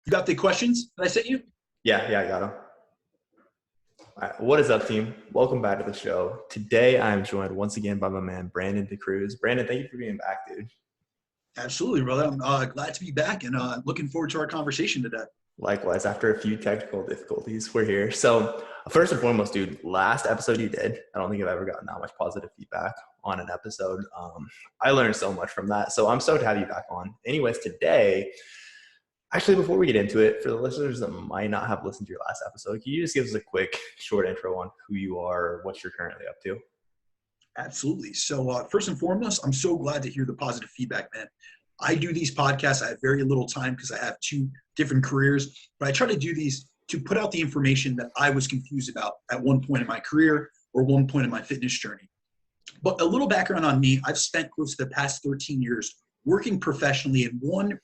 You got the questions that I sent you? Yeah, I got them. All right, what is up, team? Welcome back to the show. Today, I'm joined once again by my man, Brandon DaCruz. Brandon, thank you for being back, dude. Absolutely, brother. I'm glad to be back and looking forward to our conversation today. Likewise, after a few technical difficulties, we're here. So, first and foremost, dude, last episode you did, I don't think I've ever gotten that much positive feedback on an episode. I learned so much from that. So, I'm stoked to have you back on. Anyways, today, actually, before we get into it, for the listeners that might not have listened to your last episode, can you just give us a quick, short intro on who you are, what you're currently up to? Absolutely. So first and foremost, I'm so glad to hear the positive feedback, man. I do these podcasts. I have very little time because I have two different careers, but I try to do these to put out the information that I was confused about at one point in my career or one point in my fitness journey. But a little background on me, I've spent close to the past 13 years working professionally in one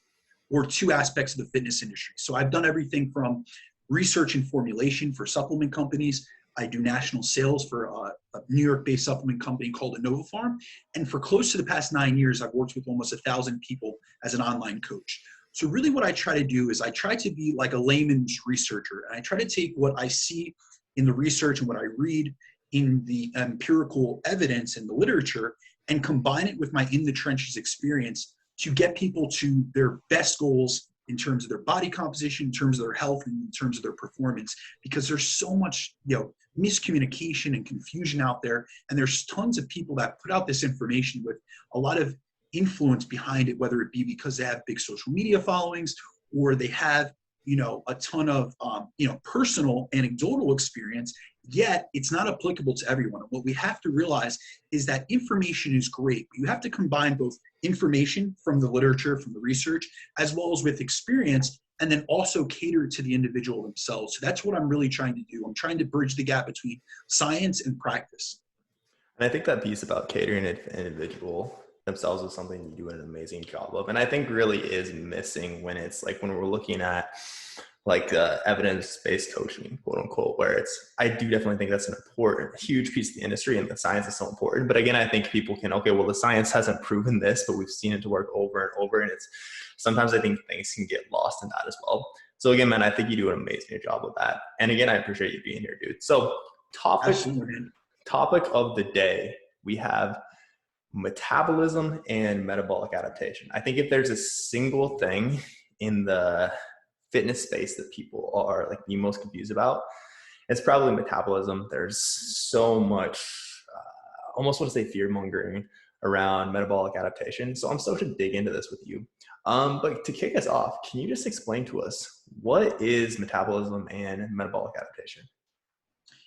or two aspects of the fitness industry. So I've done everything from research and formulation for supplement companies. I do national sales for a New York-based supplement company called InnovaPharm. And for close to the past 9 years, I've worked with almost 1,000 people as an online coach. So really what I try to do is I try to be like a layman's researcher. And I try to take what I see in the research and what I read in the empirical evidence in the literature and combine it with my in the trenches experience to get people to their best goals in terms of their body composition, in terms of their health, and in terms of their performance, because there's so much, miscommunication and confusion out there. And there's tons of people that put out this information with a lot of influence behind it, whether it be because they have big social media followings or they have, a ton of, personal anecdotal experience, yet it's not applicable to everyone. And what we have to realize is that information is great, but you have to combine both information from the literature, from the research, as well as with experience, and then also cater to the individual themselves. So that's what I'm really trying to do. I'm trying to bridge the gap between science and practice. And I think that piece about catering an individual themselves is something you do an amazing job of. And I think really is missing when it's like when we're looking at like evidence-based coaching, quote unquote, where I do definitely think that's an important, huge piece of the industry and the science is so important. But again, I think people can, okay, well, the science hasn't proven this, but we've seen it to work over and over. And sometimes I think things can get lost in that as well. So again, man, I think you do an amazing job with that. And again, I appreciate you being here, dude. So topic of the day, we have metabolism and metabolic adaptation. I think if there's a single thing in the fitness space that people are like the most confused about, it's probably metabolism. There's so much, almost want to say fear mongering around metabolic adaptation. So I'm stoked to dig into this with you. But to kick us off, can you just explain to us what is metabolism and metabolic adaptation?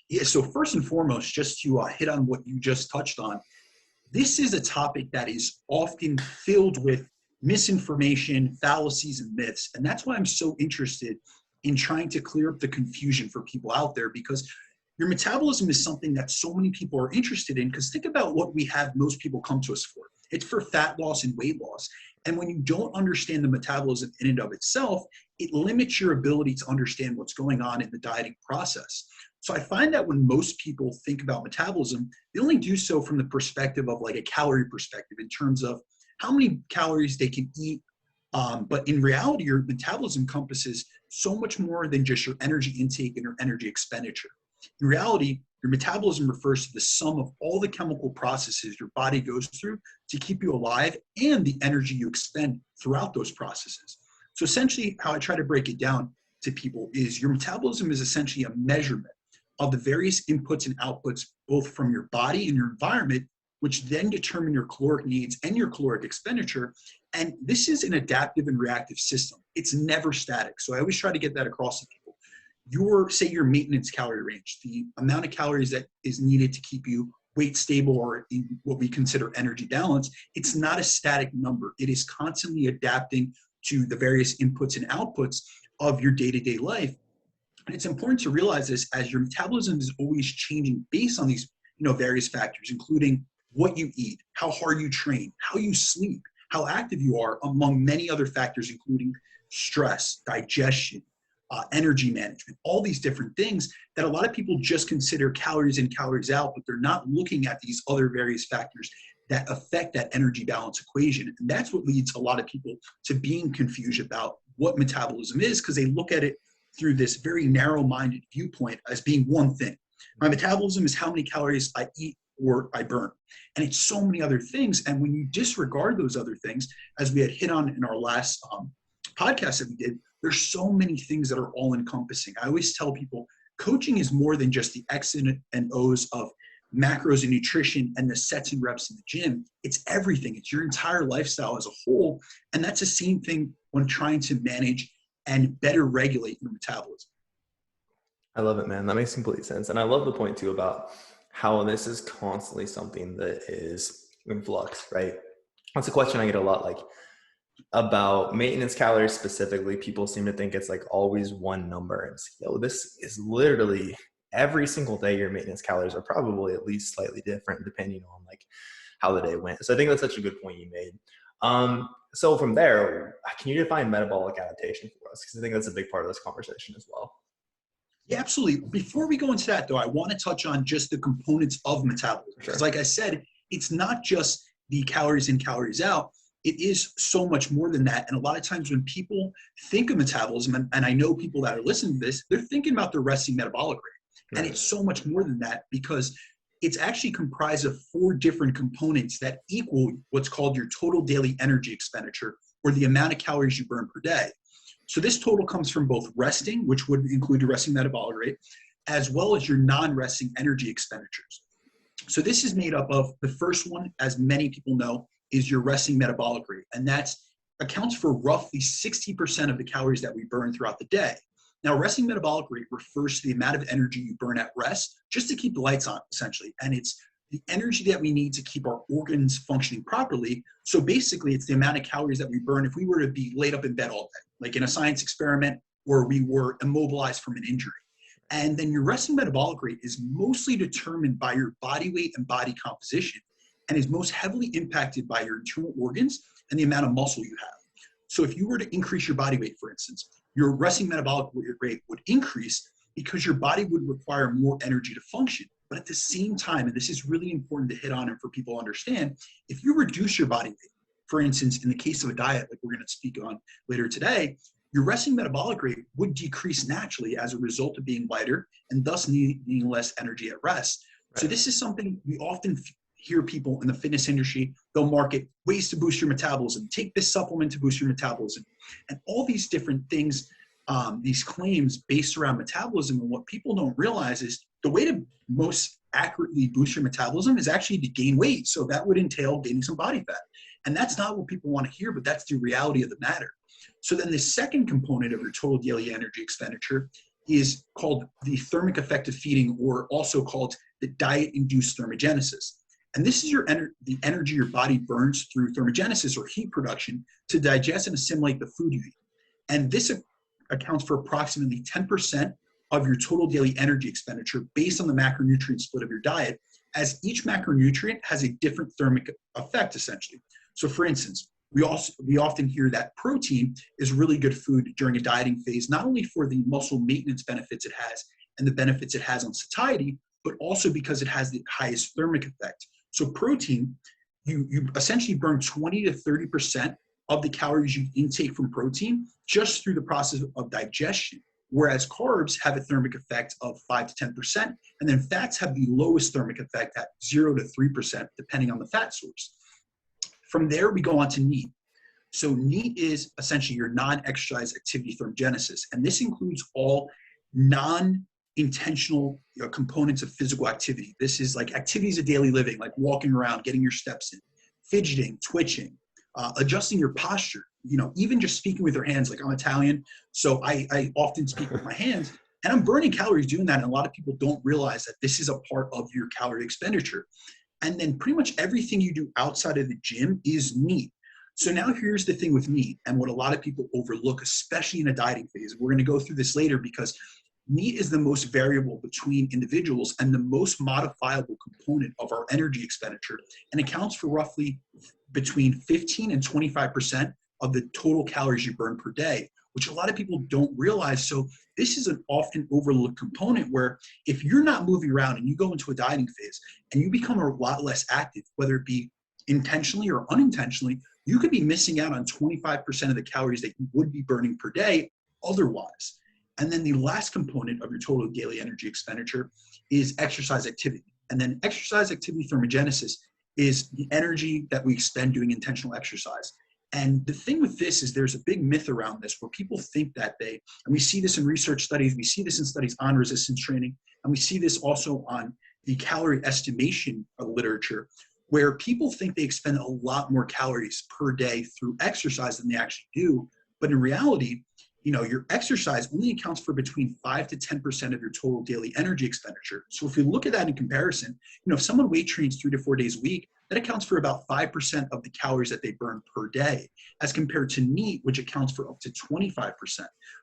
Yeah, so first and foremost, just to hit on what you just touched on, this is a topic that is often filled with misinformation, fallacies, and myths. And that's why I'm so interested in trying to clear up the confusion for people out there, because your metabolism is something that so many people are interested in. Because think about what we have most people come to us for. It's for fat loss and weight loss. And when you don't understand the metabolism in and of itself, it limits your ability to understand what's going on in the dieting process. So I find that when most people think about metabolism, they only do so from the perspective of like a calorie perspective in terms of how many calories they can eat. But in reality, your metabolism encompasses so much more than just your energy intake and your energy expenditure. In reality, your metabolism refers to the sum of all the chemical processes your body goes through to keep you alive and the energy you expend throughout those processes. So essentially, how I try to break it down to people is your metabolism is essentially a measurement of the various inputs and outputs, both from your body and your environment, which then determine your caloric needs and your caloric expenditure. And this is an adaptive and reactive system. It's never static. So I always try to get that across to people. Say your maintenance calorie range, the amount of calories that is needed to keep you weight stable or in what we consider energy balance, it's not a static number. It is constantly adapting to the various inputs and outputs of your day-to-day life. And it's important to realize this as your metabolism is always changing based on these various factors, including what you eat, how hard you train, how you sleep, how active you are, among many other factors, including stress, digestion, energy management, all these different things that a lot of people just consider calories in, calories out, but they're not looking at these other various factors that affect that energy balance equation. And that's what leads a lot of people to being confused about what metabolism is, because they look at it through this very narrow-minded viewpoint as being one thing. My metabolism is how many calories I eat or I burn. And it's so many other things. And when you disregard those other things, as we had hit on in our last podcast that we did, there's so many things that are all encompassing. I always tell people coaching is more than just the X's and O's of macros and nutrition and the sets and reps in the gym. It's everything. It's your entire lifestyle as a whole. And that's the same thing when trying to manage and better regulate your metabolism. I love it, man. That makes complete sense. And I love the point too about how this is constantly something that is in flux, right? That's a question I get a lot, like about maintenance calories specifically. People seem to think it's like always one number. And it's, this is literally every single day your maintenance calories are probably at least slightly different depending on like how the day went. So I think that's such a good point you made. So from there, can you define metabolic adaptation for us? Because I think that's a big part of this conversation as well. Yeah, absolutely. Before we go into that, though, I want to touch on just the components of metabolism. Because like I said, it's not just the calories in, calories out. It is so much more than that. And a lot of times when people think of metabolism, and I know people that are listening to this, they're thinking about their resting metabolic rate. And it's so much more than that, because it's actually comprised of 4 different components that equal what's called your total daily energy expenditure, or the amount of calories you burn per day. So this total comes from both resting, which would include your resting metabolic rate, as well as your non-resting energy expenditures. So this is made up of, the first one, as many people know, is your resting metabolic rate. And that accounts for roughly 60% of the calories that we burn throughout the day. Now, resting metabolic rate refers to the amount of energy you burn at rest just to keep the lights on, essentially. And it's the energy that we need to keep our organs functioning properly. So basically, it's the amount of calories that we burn if we were to be laid up in bed all day, like in a science experiment where we were immobilized from an injury. And then your resting metabolic rate is mostly determined by your body weight and body composition, and is most heavily impacted by your internal organs and the amount of muscle you have. So if you were to increase your body weight, for instance, your resting metabolic rate would increase because your body would require more energy to function. But at the same time, and this is really important to hit on and for people to understand, if you reduce your body weight, for instance, in the case of a diet like we're going to speak on later today, your resting metabolic rate would decrease naturally as a result of being lighter and thus needing less energy at rest. Right. So this is something we often hear people in the fitness industry, they'll market ways to boost your metabolism, take this supplement to boost your metabolism, and all these different things, these claims based around metabolism. And what people don't realize is the way to most accurately boost your metabolism is actually to gain weight. So that would entail gaining some body fat. And that's not what people want to hear, but that's the reality of the matter. So then the second component of your total daily energy expenditure is called the thermic effect of feeding, or also called the diet-induced thermogenesis. And this is the energy your body burns through thermogenesis, or heat production, to digest and assimilate the food you eat. And this accounts for approximately 10% of your total daily energy expenditure based on the macronutrient split of your diet, as each macronutrient has a different thermic effect, essentially. So for instance, we often hear that protein is really good food during a dieting phase, not only for the muscle maintenance benefits it has and the benefits it has on satiety, but also because it has the highest thermic effect. So protein, you essentially burn 20 to 30% of the calories you intake from protein just through the process of digestion, whereas carbs have a thermic effect of 5 to 10%, and then fats have the lowest thermic effect at 0 to 3%, depending on the fat source. From there, we go on to NEAT. So NEAT is essentially your non-exercise activity thermogenesis, and this includes all non-intentional components of physical activity. This is like activities of daily living, like walking around, getting your steps in, fidgeting, twitching, adjusting your posture, even just speaking with your hands. Like, I'm Italian, so I often speak with my hands, and I'm burning calories doing that. And a lot of people don't realize that this is a part of your calorie expenditure. And then pretty much everything you do outside of the gym is NEAT. So now here's the thing with NEAT, and what a lot of people overlook, especially in a dieting phase. We're going to go through this later, because NEAT is the most variable between individuals and the most modifiable component of our energy expenditure, and accounts for roughly between 15 and 25% of the total calories you burn per day, which a lot of people don't realize. So this is an often overlooked component, where if you're not moving around and you go into a dieting phase and you become a lot less active, whether it be intentionally or unintentionally, you could be missing out on 25% of the calories that you would be burning per day otherwise. And then the last component of your total daily energy expenditure is exercise activity. And then exercise activity thermogenesis is the energy that we expend doing intentional exercise. And the thing with this is there's a big myth around this where people think that and we see this in research studies, we see this in studies on resistance training, and we see this also on the calorie estimation literature, where people think they expend a lot more calories per day through exercise than they actually do. But in reality, your exercise only accounts for between 5 to 10% of your total daily energy expenditure. So if you look at that in comparison, if someone weight trains 3 to 4 days a week, that accounts for about 5% of the calories that they burn per day, as compared to NEAT, which accounts for up to 25%.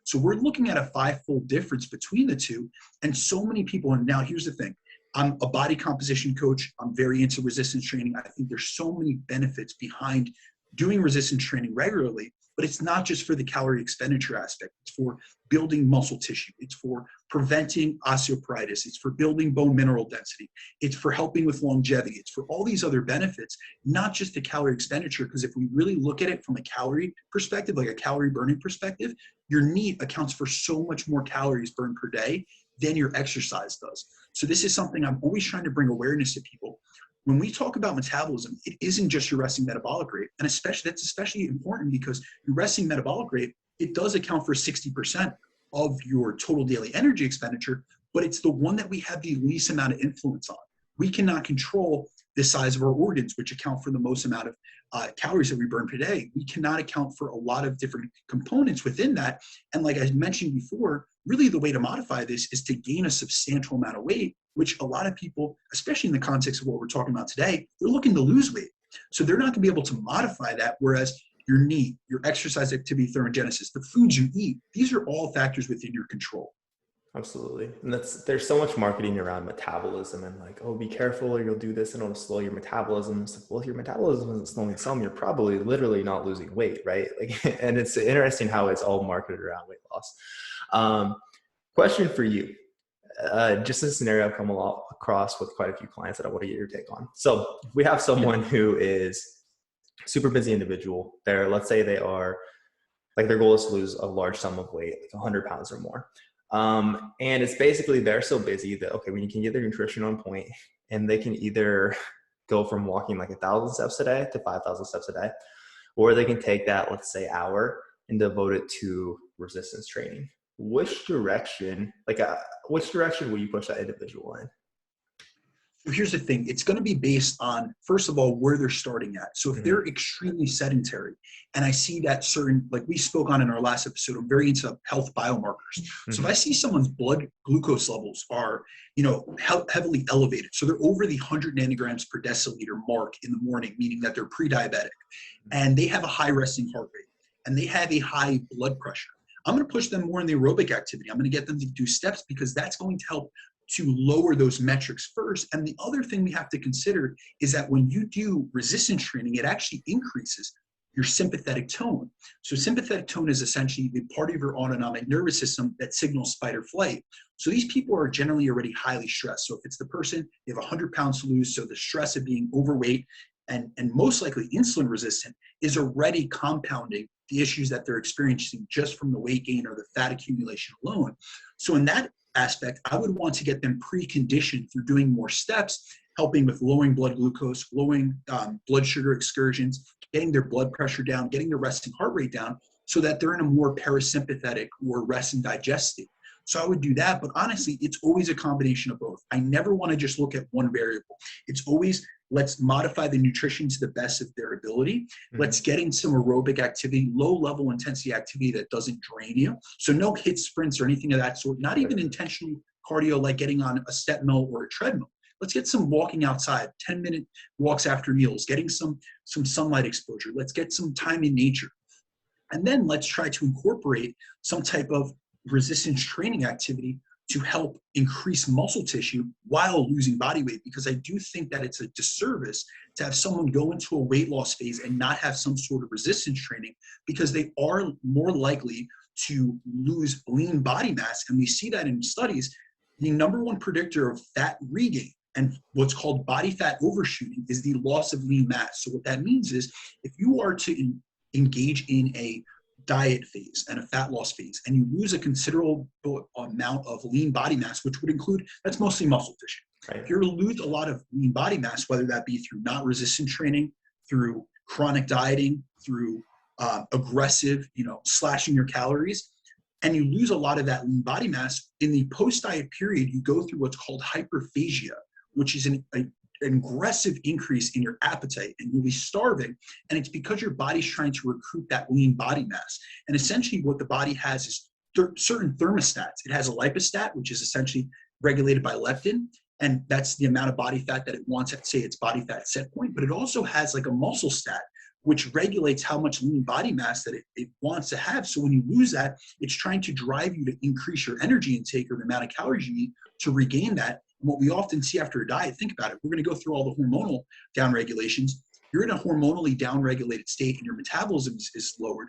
So we're looking at a 5-fold difference between the two. And so many people, and now here's the thing, I'm a body composition coach. I'm very into resistance training. I think there's so many benefits behind doing resistance training regularly, but it's not just for the calorie expenditure aspect. It's for building muscle tissue. It's for preventing osteoporosis. It's for building bone mineral density. It's for helping with longevity. It's for all these other benefits, not just the calorie expenditure, because if we really look at it from a calorie perspective, like a calorie burning perspective, your NEAT accounts for so much more calories burned per day than your exercise does. So this is something I'm always trying to bring awareness to people. When we talk about metabolism, it isn't just your resting metabolic rate. And that's especially important because your resting metabolic rate, it does account for 60% of your total daily energy expenditure, but it's the one that we have the least amount of influence on. We cannot control the size of our organs, which account for the most amount of calories that we burn per day. We cannot account for a lot of different components within that. And like I mentioned before, really the way to modify this is to gain a substantial amount of weight, which a lot of people, especially in the context of what we're talking about today, they're looking to lose weight. So they're not gonna be able to modify that, whereas your NEAT, your exercise activity thermogenesis, the foods you eat, these are all factors within your control. Absolutely. And there's so much marketing around metabolism and like, oh, be careful or you'll do this and it'll slow your metabolism. It's like, well, if your metabolism isn't slowing some, you're probably literally not losing weight, right? Like, and it's interesting how it's all marketed around weight loss. Question for you. Just a scenario I've come across with quite a few clients that I want to get your take on. So we have someone who is super busy individual. Let's say they are like, their goal is to lose a large sum of weight, like 100 pounds or more. And it's basically, they're so busy that, okay, when you can get their nutrition on point and they can either go from walking like 1,000 steps a day to 5,000 steps a day, or they can take that, let's say, hour and devote it to resistance training. Which direction will you push that individual in? So here's the thing. It's going to be based on, first of all, where they're starting at. So if they're extremely sedentary, and I see that certain, like we spoke on in our last episode, I'm very into health biomarkers. So if I see someone's blood glucose levels are, heavily elevated, so they're over the 100 nanograms per deciliter mark in the morning, meaning that they're pre-diabetic, and they have a high resting heart rate, and they have a high blood pressure, I'm going to push them more in the aerobic activity. I'm going to get them to do steps because that's going to help to lower those metrics first. And the other thing we have to consider is that when you do resistance training, it actually increases your sympathetic tone. So sympathetic tone is essentially the part of your autonomic nervous system that signals fight or flight. So these people are generally already highly stressed. So if it's the person, they have 100 pounds to lose, so the stress of being overweight and most likely insulin resistant is already compounding the issues that they're experiencing just from the weight gain or the fat accumulation alone. So in that aspect, I would want to get them preconditioned through doing more steps, helping with lowering blood glucose, lowering blood sugar excursions, getting their blood pressure down, getting their resting heart rate down, so that they're in a more parasympathetic or rest and digest state. So I would do that, but honestly, it's always a combination of both. I never want to just look at one variable. It's always, let's modify the nutrition to the best of their ability. Let's get in some aerobic activity, low level intensity activity that doesn't drain you. So no HIIT sprints or anything of that sort, not even intentional cardio like getting on a step mill or a treadmill. Let's get some walking outside, 10-minute walks after meals, getting some sunlight exposure. Let's get some time in nature. And then let's try to incorporate some type of resistance training activity to help increase muscle tissue while losing body weight, because I do think that it's a disservice to have someone go into a weight loss phase and not have some sort of resistance training, because they are more likely to lose lean body mass. And we see that in studies, the number one predictor of fat regain And what's called body fat overshooting is the loss of lean mass. So what that means is if you are to engage in a diet phase and a fat loss phase, and you lose a considerable amount of lean body mass, which would include, that's mostly muscle tissue. Right. If you're to lose a lot of lean body mass, whether that be through not resistant training, through chronic dieting, through aggressive, slashing your calories, and you lose a lot of that lean body mass, in the post-diet period, you go through what's called hyperphagia, which is an aggressive increase in your appetite, and you'll be starving. And it's because your body's trying to recruit that lean body mass. And essentially what the body has is certain thermostats. It has a lipostat, which is essentially regulated by leptin, and that's the amount of body fat that it wants at, say, its body fat set point. But it also has like a muscle stat, which regulates how much lean body mass that it wants to have. So when you lose that, it's trying to drive you to increase your energy intake or the amount of calories you need to regain that. And what we often see after a diet, think about it, we're going to go through all the hormonal downregulations. You're in a hormonally downregulated state and your metabolism is lowered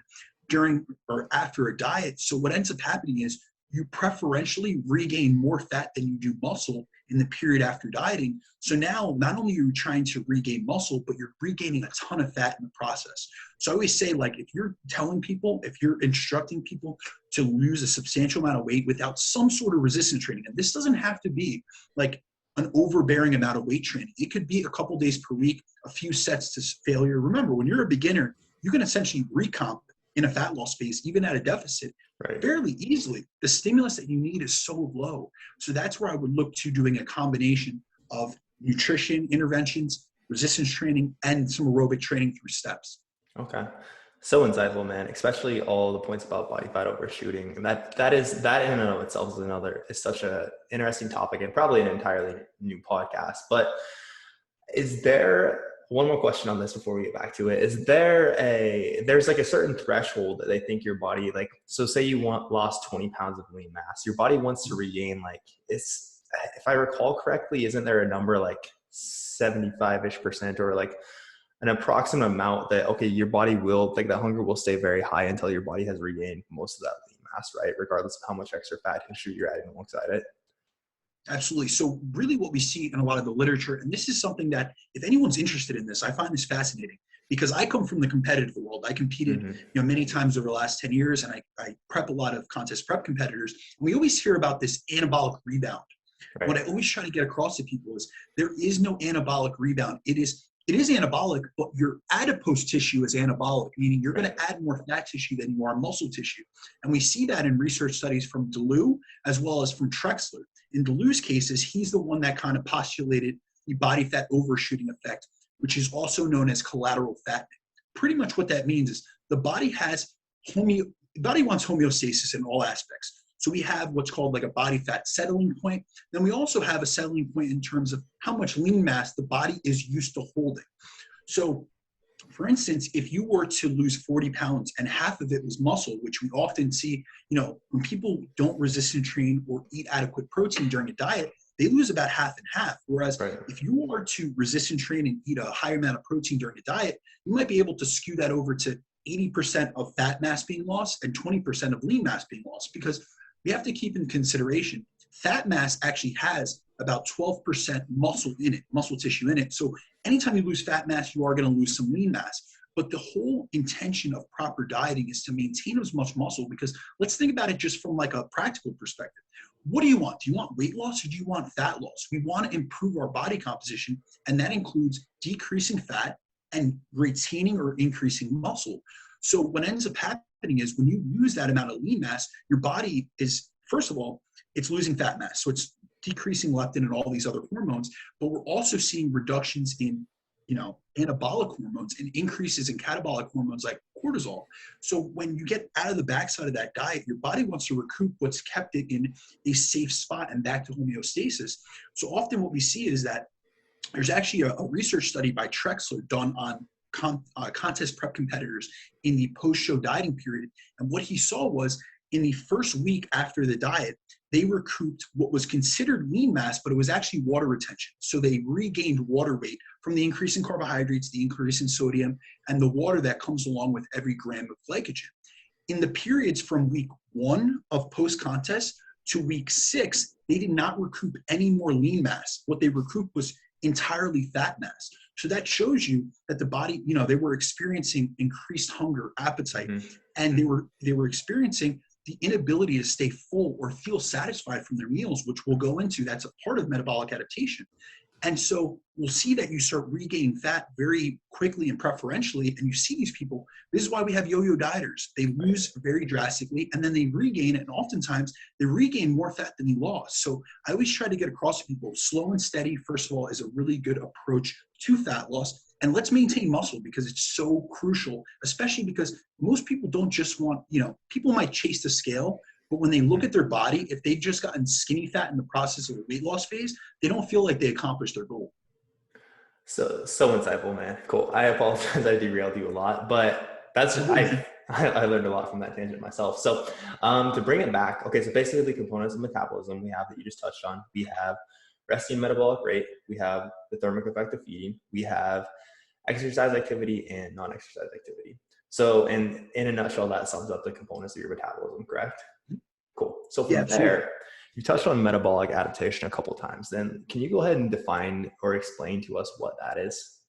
during or after a diet. So what ends up happening is you preferentially regain more fat than you do muscle in the period after dieting. So now not only are you trying to regain muscle, but you're regaining a ton of fat in the process. So I always say, like, if you're telling people, if you're instructing people to lose a substantial amount of weight without some sort of resistance training, and this doesn't have to be like an overbearing amount of weight training. It could be a couple days per week, a few sets to failure. Remember, when you're a beginner, you can essentially recomp in a fat loss phase, even at a deficit, fairly easily. The stimulus that you need is so low. So that's where I would look to doing a combination of nutrition interventions, resistance training, and some aerobic training through steps. Okay. So insightful, man, especially all the points about body fat overshooting. And that in and of itself is such a interesting topic and probably an entirely new podcast. But is there, one more question on this before we get back to it, there's like a certain threshold that they think your body, like, so say you lost 20 pounds of lean mass, your body wants to regain, like, if I recall correctly, isn't there a number like 75-ish% or like an approximate amount that, okay, your body will, like, that hunger will stay very high until your body has regained most of that lean mass, right? Regardless of how much extra fat tissue you're adding alongside it. Absolutely. So really what we see in a lot of the literature, and this is something that if anyone's interested in this, I find this fascinating because I come from the competitive world. I competed many times over the last 10 years, and I prep a lot of contest prep competitors. And we always hear about this anabolic rebound. Right. What I always try to get across to people is there is no anabolic rebound. It is anabolic, but your adipose tissue is anabolic, meaning you're going to add more fat tissue than you are muscle tissue. And we see that in research studies from DeLu as well as from Trexler. In DeLu's cases, he's the one that kind of postulated the body fat overshooting effect, which is also known as collateral fattening. Pretty much what that means is the body wants homeostasis in all aspects. So we have what's called like a body fat settling point. Then we also have a settling point in terms of how much lean mass the body is used to holding. So for instance, if you were to lose 40 pounds and half of it was muscle, which we often see, when people don't resistance train or eat adequate protein during a diet, they lose about half and half. Whereas if you are to resistance train and eat a higher amount of protein during a diet, you might be able to skew that over to 80% of fat mass being lost and 20% of lean mass being lost, because we have to keep in consideration fat mass actually has about 12% muscle tissue in it. So anytime you lose fat mass, you are going to lose some lean mass. But the whole intention of proper dieting is to maintain as much muscle, because let's think about it just from like a practical perspective. What do you want? Do you want weight loss or do you want fat loss? We want to improve our body composition, and that includes decreasing fat and retaining or increasing muscle. So what ends up happening is when you lose that amount of lean mass, your body is, first of all, it's losing fat mass. So it's decreasing leptin and all these other hormones, but we're also seeing reductions in, anabolic hormones and increases in catabolic hormones like cortisol. So when you get out of the backside of that diet, your body wants to recoup what's kept it in a safe spot and back to homeostasis. So often what we see is that there's actually a research study by Trexler done on contest prep competitors in the post-show dieting period. And what he saw was in the first week after the diet, they recouped what was considered lean mass, but it was actually water retention. So they regained water weight from the increase in carbohydrates, the increase in sodium, and the water that comes along with every gram of glycogen. In the periods from week 1 of post-contest To week 6, they did not recoup any more lean mass. What they recouped was entirely fat mass. So that shows you that the body, they were experiencing increased hunger, appetite, and they were experiencing the inability to stay full or feel satisfied from their meals, which we'll go into. That's a part of metabolic adaptation. And so we'll see that you start regaining fat very quickly and preferentially. And you see these people, this is why we have yo-yo dieters. They lose very drastically and then they regain it. And oftentimes they regain more fat than they lost. So I always try to get across to people, slow and steady, first of all, is a really good approach to fat loss. And let's maintain muscle because it's so crucial, especially because most people don't just want, people might chase the scale, but when they look at their body, if they've just gotten skinny fat in the process of a weight loss phase, they don't feel like they accomplished their goal. So insightful, man. Cool. I apologize. I derailed you a lot, but I learned a lot from that tangent myself. So to bring it back, okay, so basically the components of metabolism we have that you just touched on, we have resting metabolic rate, we have the thermic effect of feeding, we have exercise activity and non-exercise activity. So in a nutshell, that sums up the components of your metabolism, correct? Cool. So from there, you touched on metabolic adaptation a couple of times. Then can you go ahead and define or explain to us what that is?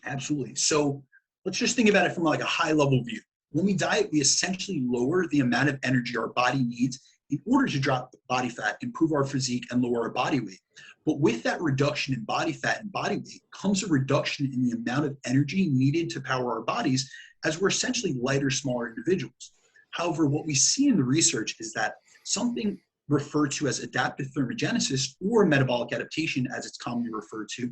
Absolutely. So let's just think about it from like a high level view. When we diet, we essentially lower the amount of energy our body needs in order to drop body fat, improve our physique, and lower our body weight. But with that reduction in body fat and body weight comes a reduction in the amount of energy needed to power our bodies, as we're essentially lighter, smaller individuals. However, what we see in the research is that something referred to as adaptive thermogenesis or metabolic adaptation, as it's commonly referred to,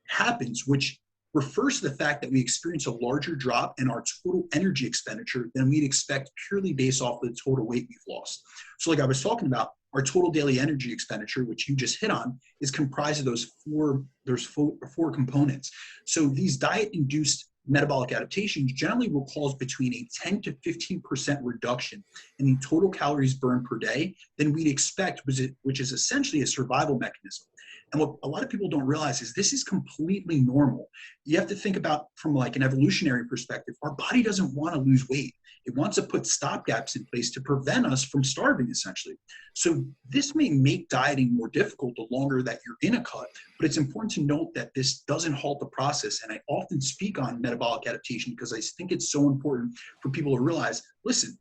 happens, which refers to the fact that we experience a larger drop in our total energy expenditure than we'd expect purely based off the total weight we've lost. So like I was talking about, our total daily energy expenditure, which you just hit on, is comprised of those four components. So these diet-induced metabolic adaptations generally will cause between a 10 to 15% reduction in the total calories burned per day than we'd expect, which is essentially a survival mechanism. And what a lot of people don't realize is this is completely normal. You have to think about from like an evolutionary perspective, our body doesn't want to lose weight. It wants to put stopgaps in place to prevent us from starving, essentially. So this may make dieting more difficult the longer that you're in a cut, but it's important to note that this doesn't halt the process. And I often speak on metabolic adaptation because I think it's so important for people to realize, listen,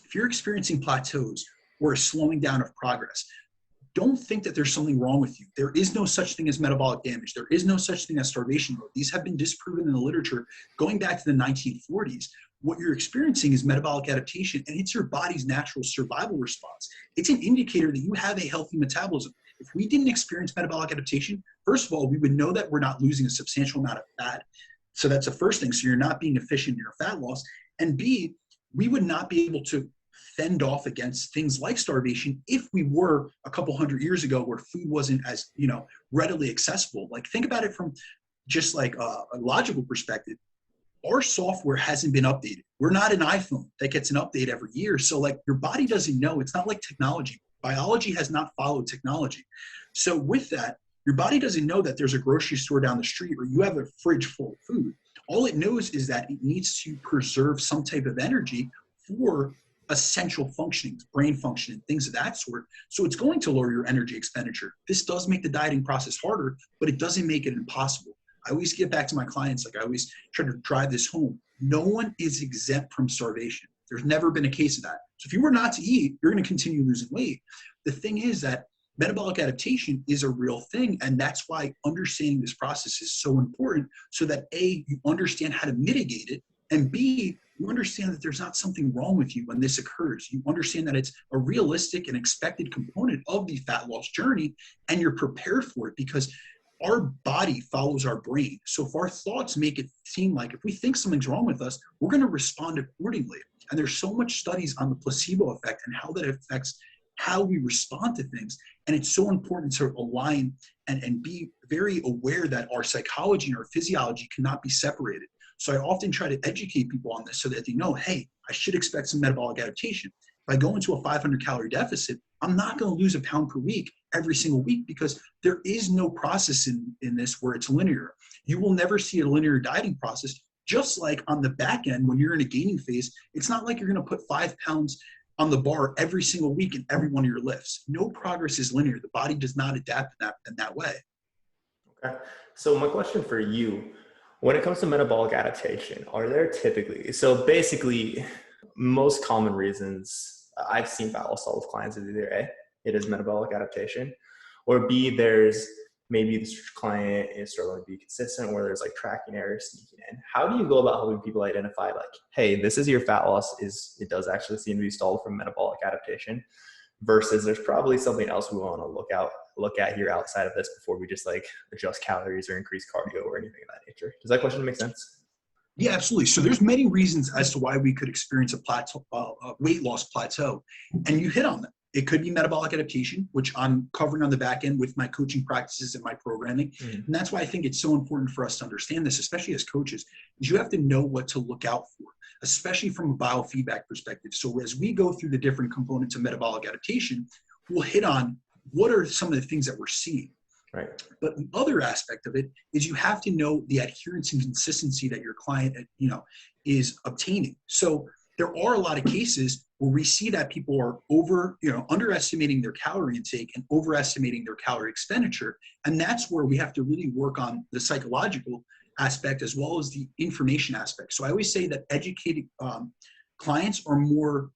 if you're experiencing plateaus or a slowing down of progress, don't think that there's something wrong with you. There is no such thing as metabolic damage. There is no such thing as starvation mode. These have been disproven in the literature going back to the 1940s. What you're experiencing is metabolic adaptation, and it's your body's natural survival response. It's an indicator that you have a healthy metabolism. If we didn't experience metabolic adaptation, first of all, we would know that we're not losing a substantial amount of fat. So that's the first thing. So you're not being efficient in your fat loss. And B, we would not be able to fend off against things like starvation if we were a couple hundred years ago where food wasn't as, readily accessible. Like think about it from just like a logical perspective. Our software hasn't been updated. We're not an iPhone that gets an update every year. So like your body doesn't know. It's not like technology. Biology has not followed technology. So with that, your body doesn't know that there's a grocery store down the street or you have a fridge full of food. All it knows is that it needs to preserve some type of energy for essential functionings, brain function, things of that sort. So it's going to lower your energy expenditure. This does make the dieting process harder, but it doesn't make it impossible. I always get back to my clients, like I always try to drive this home. No one is exempt from starvation. There's never been a case of that. So if you were not to eat, you're going to continue losing weight. The thing is that metabolic adaptation is a real thing. And that's why understanding this process is so important so that A, you understand how to mitigate it, and B, you understand that there's not something wrong with you when this occurs. You understand that it's a realistic and expected component of the fat loss journey, and you're prepared for it because our body follows our brain. So if our thoughts make it seem like if we think something's wrong with us, we're going to respond accordingly. And there's so much studies on the placebo effect and how that affects how we respond to things. And it's so important to align and be very aware that our psychology and our physiology cannot be separated. So I often try to educate people on this so that they know, hey, I should expect some metabolic adaptation. If I go into a 500 calorie deficit, I'm not going to lose a pound per week every single week because there is no process in this where it's linear. You will never see a linear dieting process. Just like on the back end, when you're in a gaining phase, it's not like you're going to put 5 pounds on the bar every single week in every one of your lifts. No progress is linear. The body does not adapt in that way. Okay. So my question for you, when it comes to metabolic adaptation, are there typically, so basically most common reasons I've seen fat loss with clients is either A, it is metabolic adaptation, or B, there's maybe this client is struggling to be consistent, or there's like tracking errors sneaking in. How do you go about helping people identify like, hey, this is your fat loss, it does actually seem to be stalled from metabolic adaptation, versus there's probably something else we want to look at here outside of this before we just like adjust calories or increase cardio or anything of that nature. Does that question make sense? Yeah, absolutely. So there's many reasons as to why we could experience a plateau, a weight loss plateau, and you hit on them. It could be metabolic adaptation, which I'm covering on the back end with my coaching practices and my programming. And that's why I think it's so important for us to understand this, especially as coaches, is you have to know what to look out for, especially from a biofeedback perspective. So as we go through the different components of metabolic adaptation, we'll hit on what are some of the things that we're seeing. Right. But the other aspect of it is you have to know the adherence and consistency that your client, is obtaining. So there are a lot of cases where we see that people are underestimating their calorie intake and overestimating their calorie expenditure. And that's where we have to really work on the psychological aspect as well as the information aspect. So I always say that educated clients are more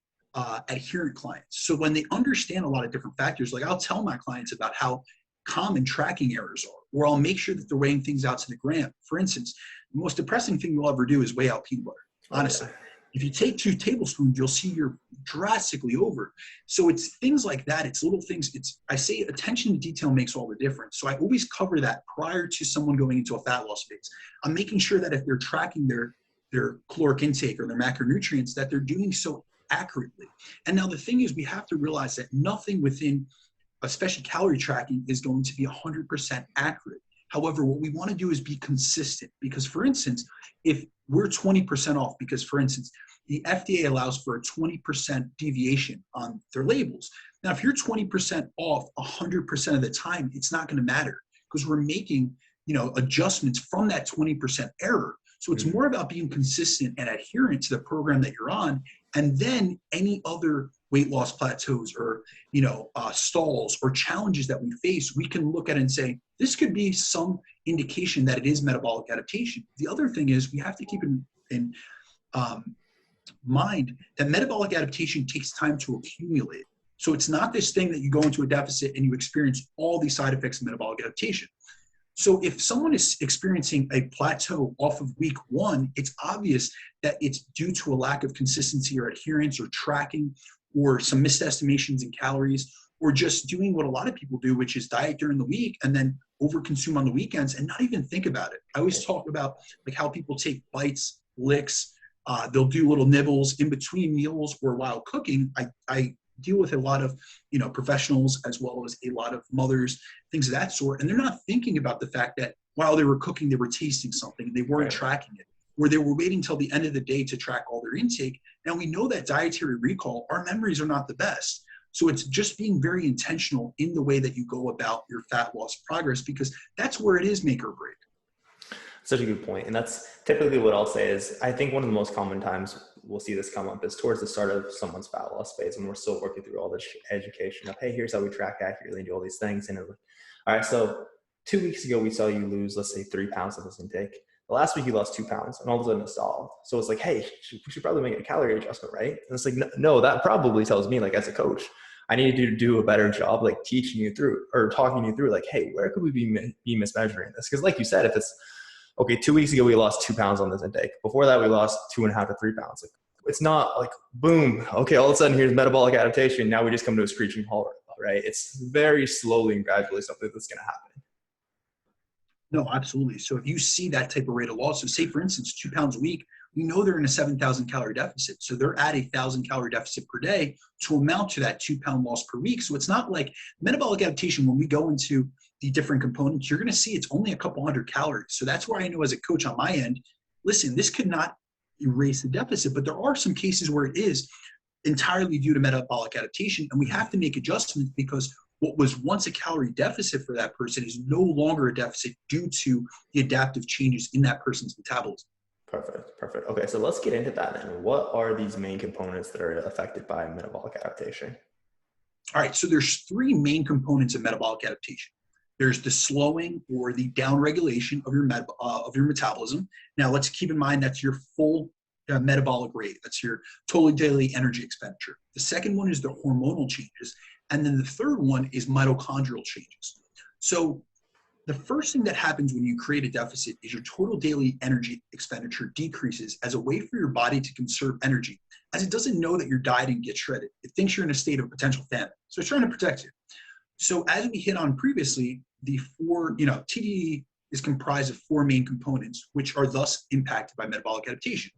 adherent clients. So when they understand a lot of different factors, like I'll tell my clients about how common tracking errors are, or I'll make sure that they're weighing things out to the gram. For instance, the most depressing thing you'll ever do is weigh out peanut butter. Honestly, if you take 2 tablespoons, you'll see you're drastically over. So it's things like that. It's little things. I say attention to detail makes all the difference. So I always cover that prior to someone going into a fat loss phase. I'm making sure that if they're tracking their caloric intake or their macronutrients, that they're doing so accurately. And now the thing is, we have to realize that nothing within especially calorie tracking is going to be 100% accurate. However, what we want to do is be consistent, because for instance, if we're 20% off, because for instance, the FDA allows for a 20% deviation on their labels. Now, if you're 20% off 100% of the time, it's not going to matter because we're making, adjustments from that 20% error. So it's more about being consistent and adherent to the program that you're on. And then any other weight loss plateaus or, stalls or challenges that we face, we can look at it and say, this could be some indication that it is metabolic adaptation. The other thing is we have to keep in mind that metabolic adaptation takes time to accumulate. So it's not this thing that you go into a deficit and you experience all these side effects of metabolic adaptation. So if someone is experiencing a plateau off of week 1, it's obvious that it's due to a lack of consistency or adherence or tracking or some misestimations in calories, or just doing what a lot of people do, which is diet during the week and then overconsume on the weekends and not even think about it. I always talk about like how people take bites, licks, they'll do little nibbles in between meals or while cooking. I deal with a lot of professionals as well as a lot of mothers, things of that sort, and they're not thinking about the fact that while they were cooking, they were tasting something, they weren't tracking it, where they were waiting till the end of the day to track all their intake. Now we know that dietary recall, our memories are not the best. So it's just being very intentional in the way that you go about your fat loss progress, because that's where it is make or break. Such a good point. And that's typically what I'll say is, I think one of the most common times we'll see this come up is towards the start of someone's fat loss phase, and we're still working through all this education of, hey, here's how we track accurately and do all these things. And all right, so 2 weeks ago, we saw you lose, let's say 3 pounds of this intake. The last week you lost 2 pounds, and all of a sudden it's solved. So it's like, hey, we should probably make a calorie adjustment, right? And it's like, no, that probably tells me, like, as a coach, I need to do a better job, like teaching you through or talking you through, like, hey, where could we be mismeasuring this? Because like you said, if it's, okay, 2 weeks ago, we lost 2 pounds on this intake. Before that, we lost 2.5 to 3 pounds. Like, it's not like, boom, okay, all of a sudden here's metabolic adaptation. Now we just come to a screeching halt, right? It's very slowly and gradually something that's going to happen. No, absolutely. So if you see that type of rate of loss, so say for instance, 2 pounds a week, we know they're in a 7,000 calorie deficit. So they're at 1,000 calorie deficit per day to amount to that 2 pound loss per week. So it's not like metabolic adaptation, when we go into the different components, you're going to see it's only a couple hundred calories. So that's where I know as a coach on my end, listen, this could not erase the deficit, but there are some cases where it is entirely due to metabolic adaptation. And we have to make adjustments because what was once a calorie deficit for that person is no longer a deficit due to the adaptive changes in that person's metabolism. Perfect. Perfect. Okay. So let's get into that then. What are these main components that are affected by metabolic adaptation? All right, so there's three main components of metabolic adaptation. There's the slowing or the downregulation of your metabolism. Now, let's keep in mind that's your full metabolic rate. That's your total daily energy expenditure. The second one is the hormonal changes. And then the third one is mitochondrial changes. So the first thing that happens when you create a deficit is your total daily energy expenditure decreases as a way for your body to conserve energy, as it doesn't know that you're dieting get shredded. It thinks you're in a state of potential famine. So it's trying to protect you. So as we hit on previously, the four, TDE is comprised of four main components, which are thus impacted by metabolic adaptation.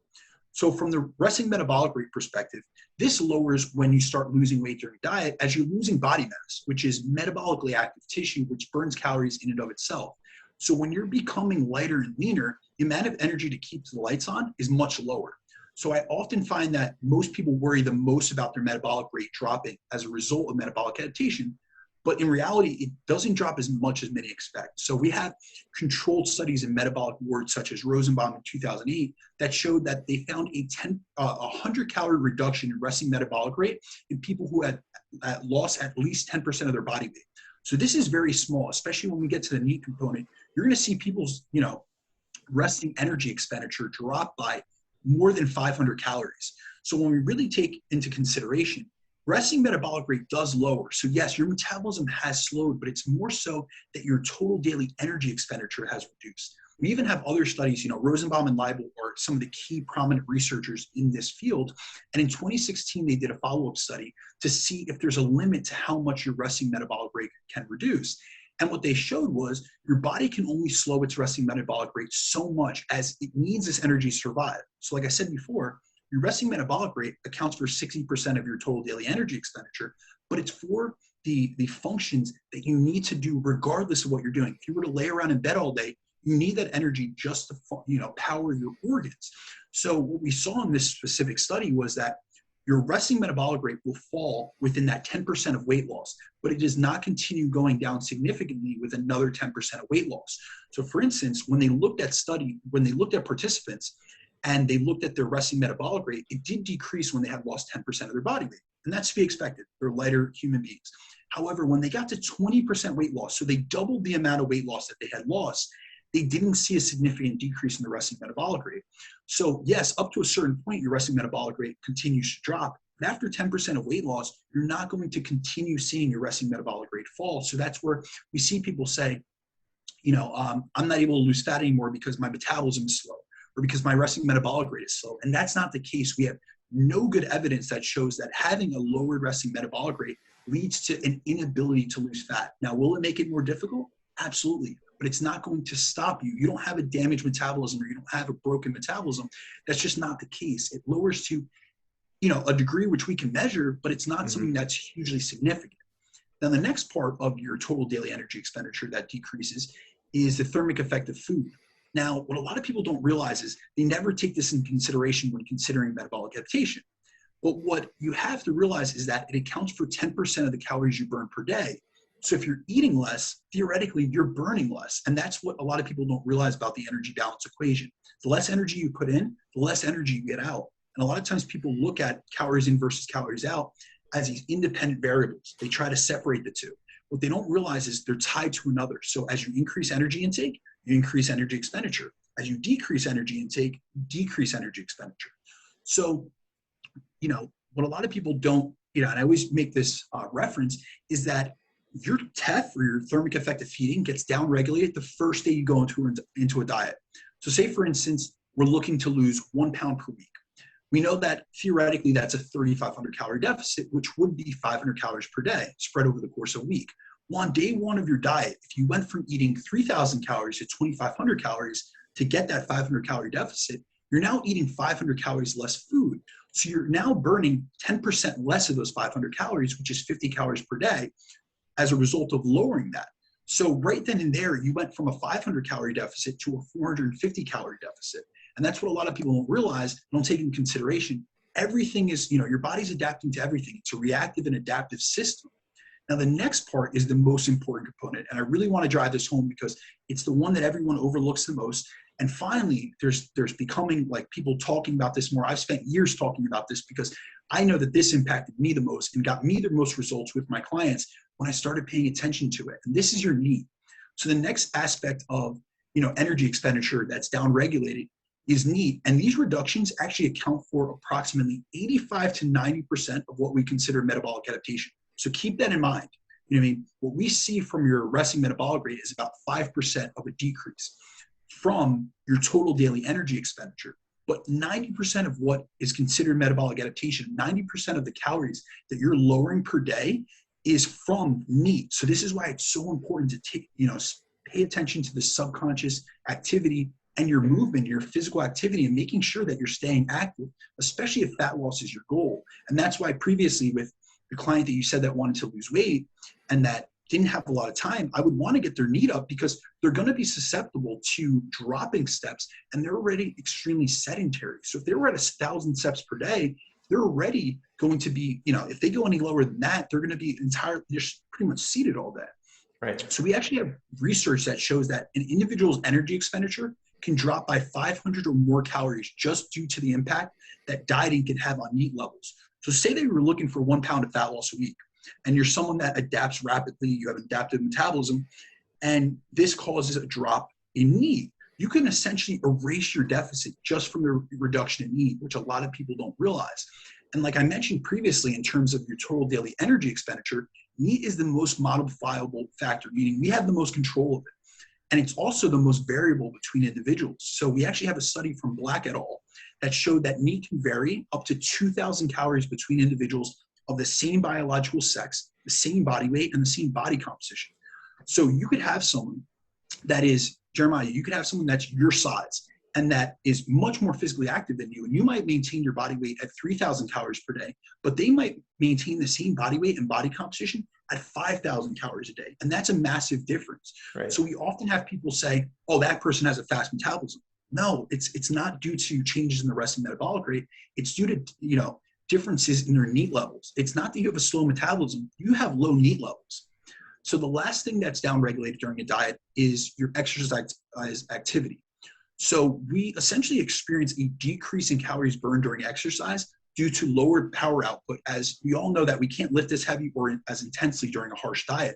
So from the resting metabolic rate perspective, this lowers when you start losing weight during diet as you're losing body mass, which is metabolically active tissue, which burns calories in and of itself. So when you're becoming lighter and leaner, the amount of energy to keep the lights on is much lower. So I often find that most people worry the most about their metabolic rate dropping as a result of metabolic adaptation. But in reality, it doesn't drop as much as many expect. So we have controlled studies in metabolic wards, such as Rosenbaum in 2008, that showed that they found a 100-calorie reduction in resting metabolic rate in people who had lost at least 10% of their body weight. So this is very small, especially when we get to the NEAT component. You're going to see people's, resting energy expenditure drop by more than 500 calories. So when we really take into consideration, resting metabolic rate does lower. So yes, your metabolism has slowed, but it's more so that your total daily energy expenditure has reduced. We even have other studies, Rosenbaum and Leibel are some of the key prominent researchers in this field. And in 2016, they did a follow-up study to see if there's a limit to how much your resting metabolic rate can reduce. And what they showed was your body can only slow its resting metabolic rate so much as it needs this energy to survive. So like I said before, your resting metabolic rate accounts for 60% of your total daily energy expenditure, but it's for the functions that you need to do regardless of what you're doing. If you were to lay around in bed all day, you need that energy just to power your organs. So what we saw in this specific study was that your resting metabolic rate will fall within that 10% of weight loss, but it does not continue going down significantly with another 10% of weight loss. So for instance, when they looked at participants, and they looked at their resting metabolic rate, it did decrease when they had lost 10% of their body weight. And that's to be expected. They're lighter human beings. However, when they got to 20% weight loss, so they doubled the amount of weight loss that they had lost, they didn't see a significant decrease in the resting metabolic rate. So yes, up to a certain point, your resting metabolic rate continues to drop. But after 10% of weight loss, you're not going to continue seeing your resting metabolic rate fall. So that's where we see people say, I'm not able to lose fat anymore because my metabolism is slow, or because my resting metabolic rate is slow. And that's not the case. We have no good evidence that shows that having a lowered resting metabolic rate leads to an inability to lose fat. Now, will it make it more difficult? Absolutely. But it's not going to stop you. You don't have a damaged metabolism, or you don't have a broken metabolism. That's just not the case. It lowers to, a degree which we can measure, but it's not something that's hugely significant. Then the next part of your total daily energy expenditure that decreases is the thermic effect of food. Now, what a lot of people don't realize is they never take this in consideration when considering metabolic adaptation. But what you have to realize is that it accounts for 10% of the calories you burn per day. So if you're eating less, theoretically, you're burning less. And that's what a lot of people don't realize about the energy balance equation. The less energy you put in, the less energy you get out. And a lot of times people look at calories in versus calories out as these independent variables. They try to separate the two. What they don't realize is they're tied to another. So as you increase energy intake, you increase energy expenditure. As you decrease energy intake, you decrease energy expenditure. So, what a lot of people don't, and I always make this reference, is that your TEF, or your thermic effect of feeding, gets downregulated the first day you go into a diet. So say, for instance, we're looking to lose 1 pound per week. We know that theoretically that's a 3,500 calorie deficit, which would be 500 calories per day spread over the course of a week. Well, on day one of your diet, if you went from eating 3,000 calories to 2,500 calories to get that 500 calorie deficit, you're now eating 500 calories less food. So you're now burning 10% less of those 500 calories, which is 50 calories per day, as a result of lowering that. So right then and there, you went from a 500 calorie deficit to a 450 calorie deficit. And that's what a lot of people don't realize, don't take into consideration. Everything is, your body's adapting to everything. It's a reactive and adaptive system. Now, the next part is the most important component. And I really want to drive this home because it's the one that everyone overlooks the most. And finally, there's becoming like people talking about this more. I've spent years talking about this because I know that this impacted me the most and got me the most results with my clients when I started paying attention to it. And this is your need. So the next aspect of, energy expenditure that's downregulated is need. And these reductions actually account for approximately 85 to 90% of what we consider metabolic adaptation. So keep that in mind. You know what I mean? What we see from your resting metabolic rate is about 5% of a decrease from your total daily energy expenditure. But 90% of what is considered metabolic adaptation, 90% of the calories that you're lowering per day is from need. So this is why it's so important to take, pay attention to the subconscious activity and your movement, your physical activity, and making sure that you're staying active, especially if fat loss is your goal. And that's why previously with the client that you said that wanted to lose weight and that didn't have a lot of time, I would want to get their need up because they're going to be susceptible to dropping steps and they're already extremely sedentary. So if they were at 1,000 steps per day, they're already going to be, if they go any lower than that, they're going to be just pretty much seated all day. Right. So we actually have research that shows that an individual's energy expenditure can drop by 500 or more calories just due to the impact that dieting can have on need levels. So say that you were looking for 1 pound of fat loss a week and you're someone that adapts rapidly, you have adaptive metabolism, and this causes a drop in need. You can essentially erase your deficit just from the reduction in need, which a lot of people don't realize. And like I mentioned previously, in terms of your total daily energy expenditure, need is the most modifiable factor, meaning we have the most control of it. And it's also the most variable between individuals. So we actually have a study from Black et al. That showed that need can vary up to 2,000 calories between individuals of the same biological sex, the same body weight, and the same body composition. So you could have someone that is, Jeremiah, you could have someone that's your size and that is much more physically active than you. And you might maintain your body weight at 3,000 calories per day, but they might maintain the same body weight and body composition at 5,000 calories a day. And that's a massive difference. Right. So we often have people say, oh, that person has a fast metabolism. No, it's not due to changes in the resting metabolic rate. It's due to, differences in their need levels. It's not that you have a slow metabolism, you have low need levels. So the last thing that's downregulated during a diet is your exercise activity. So we essentially experience a decrease in calories burned during exercise due to lowered power output, as we all know that we can't lift as heavy or as intensely during a harsh diet.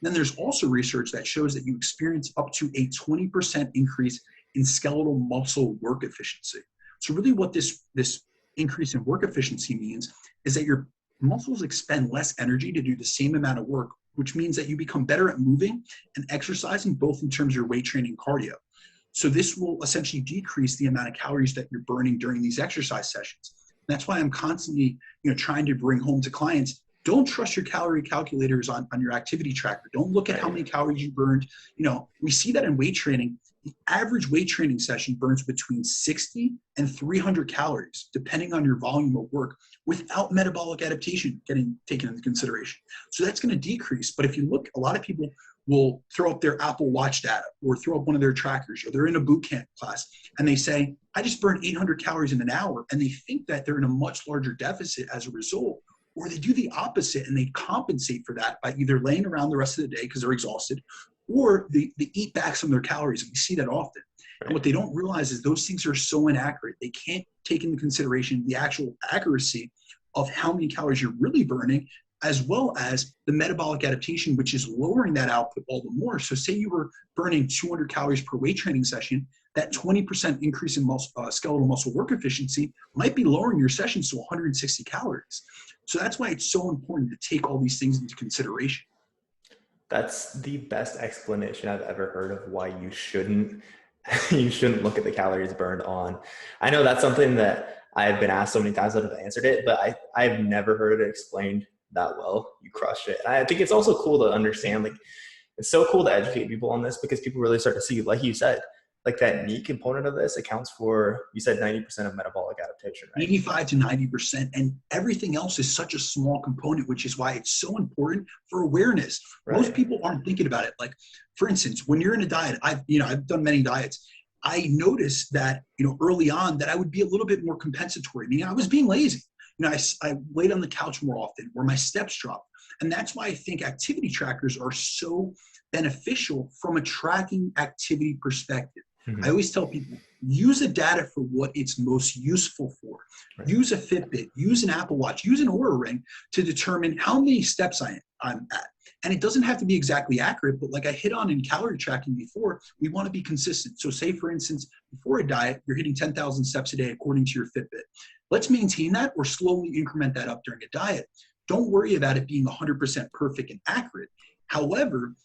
Then there's also research that shows that you experience up to a 20% increase in skeletal muscle work efficiency. So really what this increase in work efficiency means is that your muscles expend less energy to do the same amount of work, which means that you become better at moving and exercising, both in terms of your weight training and cardio. So this will essentially decrease the amount of calories that you're burning during these exercise sessions. And that's why I'm constantly, trying to bring home to clients, don't trust your calorie calculators on your activity tracker. Don't look at how many calories you burned. We see that in weight training. The average weight training session burns between 60 and 300 calories, depending on your volume of work, without metabolic adaptation getting taken into consideration. So that's going to decrease. But if you look, a lot of people will throw up their Apple Watch data or throw up one of their trackers, or they're in a boot camp class and they say, I just burned 800 calories in an hour. And they think that they're in a much larger deficit as a result. Or they do the opposite and they compensate for that by either laying around the rest of the day because they're exhausted, or they eat back some of their calories. And we see that often. Right. And what they don't realize is those things are so inaccurate. They can't take into consideration the actual accuracy of how many calories you're really burning, as well as the metabolic adaptation, which is lowering that output all the more. So say you were burning 200 calories per weight training session, that 20% increase in skeletal muscle work efficiency might be lowering your sessions to 160 calories. So that's why it's so important to take all these things into consideration. That's the best explanation I've ever heard of why you shouldn't look at the calories burned on. I know that's something that I've been asked so many times that I've answered it, but I've never heard it explained that well. You crushed it. And I think it's also cool to understand, like, it's so cool to educate people on this because people really start to see, like you said, like that knee component of this accounts for, you said 90% of metabolic adaptation, right? 85 to 90%. And everything else is such a small component, which is why it's so important for awareness. Right. Most people aren't thinking about it. Like, for instance, when you're in a diet, I've done many diets. I noticed that, early on that I would be a little bit more compensatory. Meaning I was being lazy. I laid on the couch more often, or my steps dropped. And that's why I think activity trackers are so beneficial from a tracking activity perspective. I always tell people, use the data for what it's most useful for. Right. Use a Fitbit, use an Apple Watch, use an Oura Ring to determine how many steps I'm at. And it doesn't have to be exactly accurate, but like I hit on in calorie tracking before, we want to be consistent. So say, for instance, before a diet, you're hitting 10,000 steps a day according to your Fitbit. Let's maintain that or slowly increment that up during a diet. Don't worry about it being 100% perfect and accurate. However,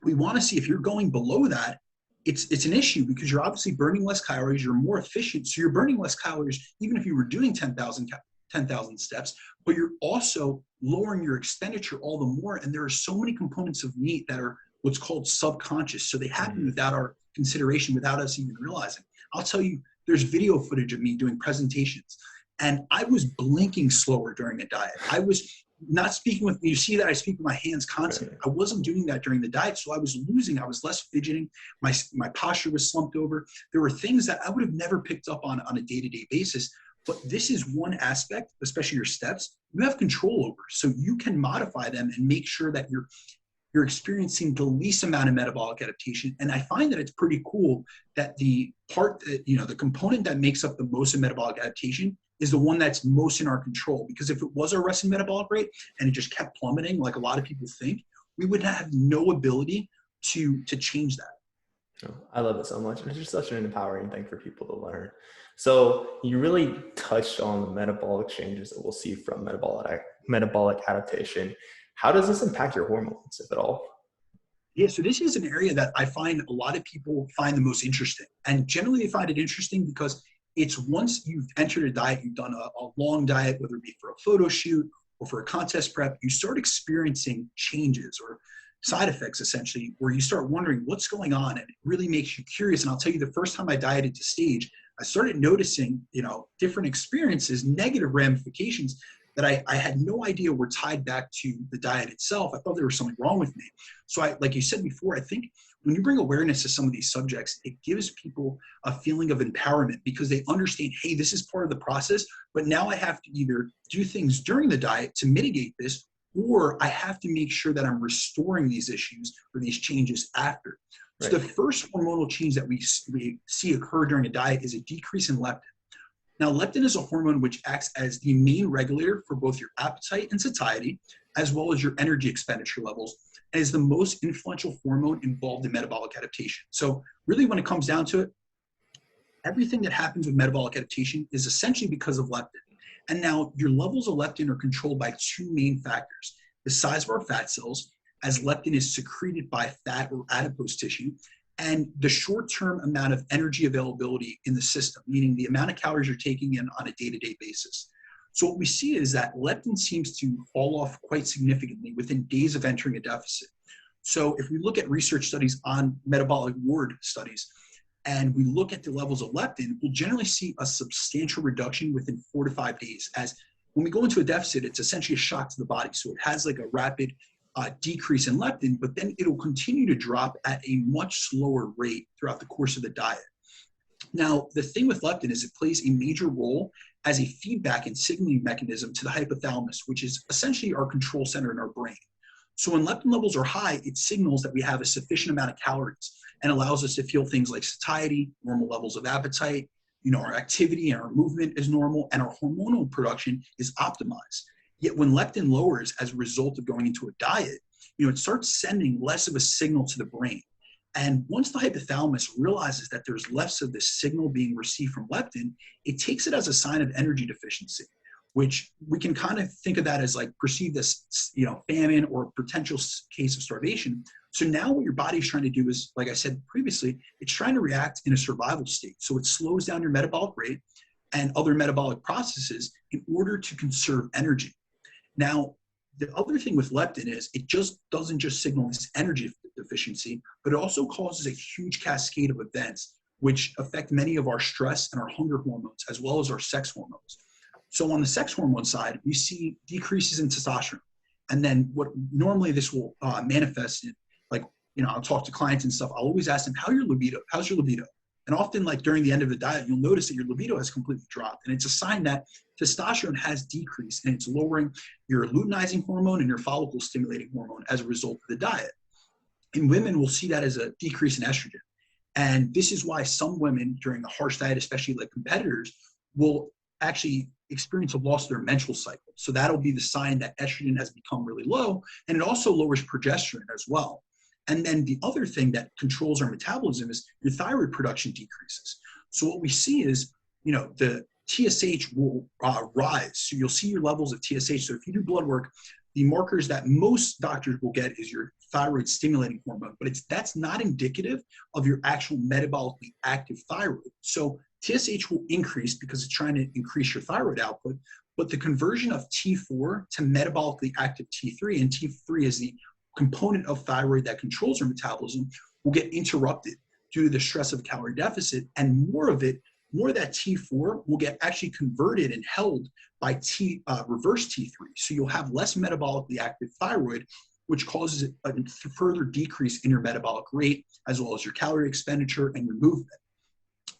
we want to see if you're going below that, it's an issue because you're obviously burning less calories, you're more efficient, so you're burning less calories even if you were doing 10,000 steps, but you're also lowering your expenditure all the more. And there are so many components of meat that are what's called subconscious, so they happen without our consideration, without us even realizing. I'll tell you, there's video footage of me doing presentations, and I was blinking slower during a diet. I was not speaking with, you see that I speak with my hands constantly. I wasn't doing that during the diet, so I was less fidgeting. My posture was slumped over. There were things that I would have never picked up on a day-to-day basis, but this is one aspect, especially your steps, you have control over. So you can modify them and make sure that you're experiencing the least amount of metabolic adaptation. And I find that it's pretty cool that the component that makes up the most of metabolic adaptation is the one that's most in our control. Because if it was our resting metabolic rate and it just kept plummeting, like a lot of people think, we would have no ability to change that. Oh, I love it so much. And it's just such an empowering thing for people to learn. So you really touched on the metabolic changes that we'll see from metabolic adaptation. How does this impact your hormones, if at all? Yeah, so this is an area that I find a lot of people find the most interesting. And generally they find it interesting because it's once you've entered a diet, you've done a long diet, whether it be for a photo shoot or for a contest prep, you start experiencing changes or side effects, essentially, where you start wondering what's going on, and it really makes you curious. And I'll tell you, the first time I dieted to stage, I started noticing, different experiences, negative ramifications that I had no idea were tied back to the diet itself. I thought there was something wrong with me. So like you said before, I think when you bring awareness to some of these subjects, it gives people a feeling of empowerment because they understand, hey, this is part of the process, but now I have to either do things during the diet to mitigate this, or I have to make sure that I'm restoring these issues or these changes after. Right. So the first hormonal change that we see occur during a diet is a decrease in leptin. Now, leptin is a hormone which acts as the main regulator for both your appetite and satiety, as well as your energy expenditure levels, and is the most influential hormone involved in metabolic adaptation. So really, when it comes down to it, everything that happens with metabolic adaptation is essentially because of leptin. And now your levels of leptin are controlled by two main factors: the size of our fat cells, as leptin is secreted by fat or adipose tissue, and the short-term amount of energy availability in the system, meaning the amount of calories you're taking in on a day-to-day basis. So what we see is that leptin seems to fall off quite significantly within days of entering a deficit. So if we look at research studies on metabolic ward studies, and we look at the levels of leptin, we'll generally see a substantial reduction within 4 to 5 days. As when we go into a deficit, it's essentially a shock to the body. So it has like a rapid decrease in leptin, but then it'll continue to drop at a much slower rate throughout the course of the diet. Now, the thing with leptin is it plays a major role as a feedback and signaling mechanism to the hypothalamus, which is essentially our control center in our brain. So when leptin levels are high, it signals that we have a sufficient amount of calories and allows us to feel things like satiety, normal levels of appetite, our activity and our movement is normal, and our hormonal production is optimized. Yet when leptin lowers as a result of going into a diet, it starts sending less of a signal to the brain. And once the hypothalamus realizes that there's less of this signal being received from leptin, it takes it as a sign of energy deficiency, which we can kind of think of that as like perceived as, famine or potential case of starvation. So now what your body's trying to do is, like I said previously, it's trying to react in a survival state. So it slows down your metabolic rate and other metabolic processes in order to conserve energy. Now, the other thing with leptin is it just doesn't just signal this energy deficiency, but it also causes a huge cascade of events which affect many of our stress and our hunger hormones, as well as our sex hormones. So on the sex hormone side, we see decreases in testosterone. And then what normally this will manifest in, I'll talk to clients and stuff. I'll always ask them, how's your libido? And often, like during the end of the diet, you'll notice that your libido has completely dropped. And it's a sign that testosterone has decreased and it's lowering your luteinizing hormone and your follicle stimulating hormone as a result of the diet. In women, we'll see that as a decrease in estrogen. And this is why some women during a harsh diet, especially like competitors, will actually experience a loss of their menstrual cycle. So that'll be the sign that estrogen has become really low, and it also lowers progesterone as well. And then the other thing that controls our metabolism is your thyroid production decreases. So what we see is, the TSH will rise. So you'll see your levels of TSH. So if you do blood work, the markers that most doctors will get is your thyroid stimulating hormone, but that's not indicative of your actual metabolically active thyroid. So TSH will increase because it's trying to increase your thyroid output, but the conversion of T4 to metabolically active T3, and T3 is the component of thyroid that controls our metabolism, will get interrupted due to the stress of calorie deficit, and more of that T4 will get actually converted and held by reverse T3. So you'll have less metabolically active thyroid, which causes a further decrease in your metabolic rate, as well as your calorie expenditure and your movement.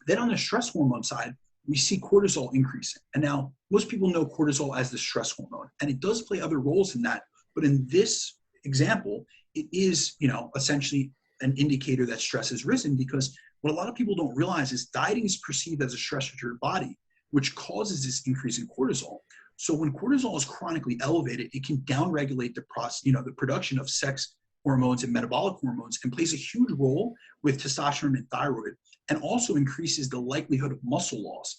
Then on the stress hormone side, we see cortisol increasing. And now most people know cortisol as the stress hormone, and it does play other roles in that. But in this example, it is, essentially an indicator that stress has risen, because what a lot of people don't realize is dieting is perceived as a stressor to your body, which causes this increase in cortisol. So when cortisol is chronically elevated, it can downregulate the production of sex hormones and metabolic hormones, and plays a huge role with testosterone and thyroid, and also increases the likelihood of muscle loss.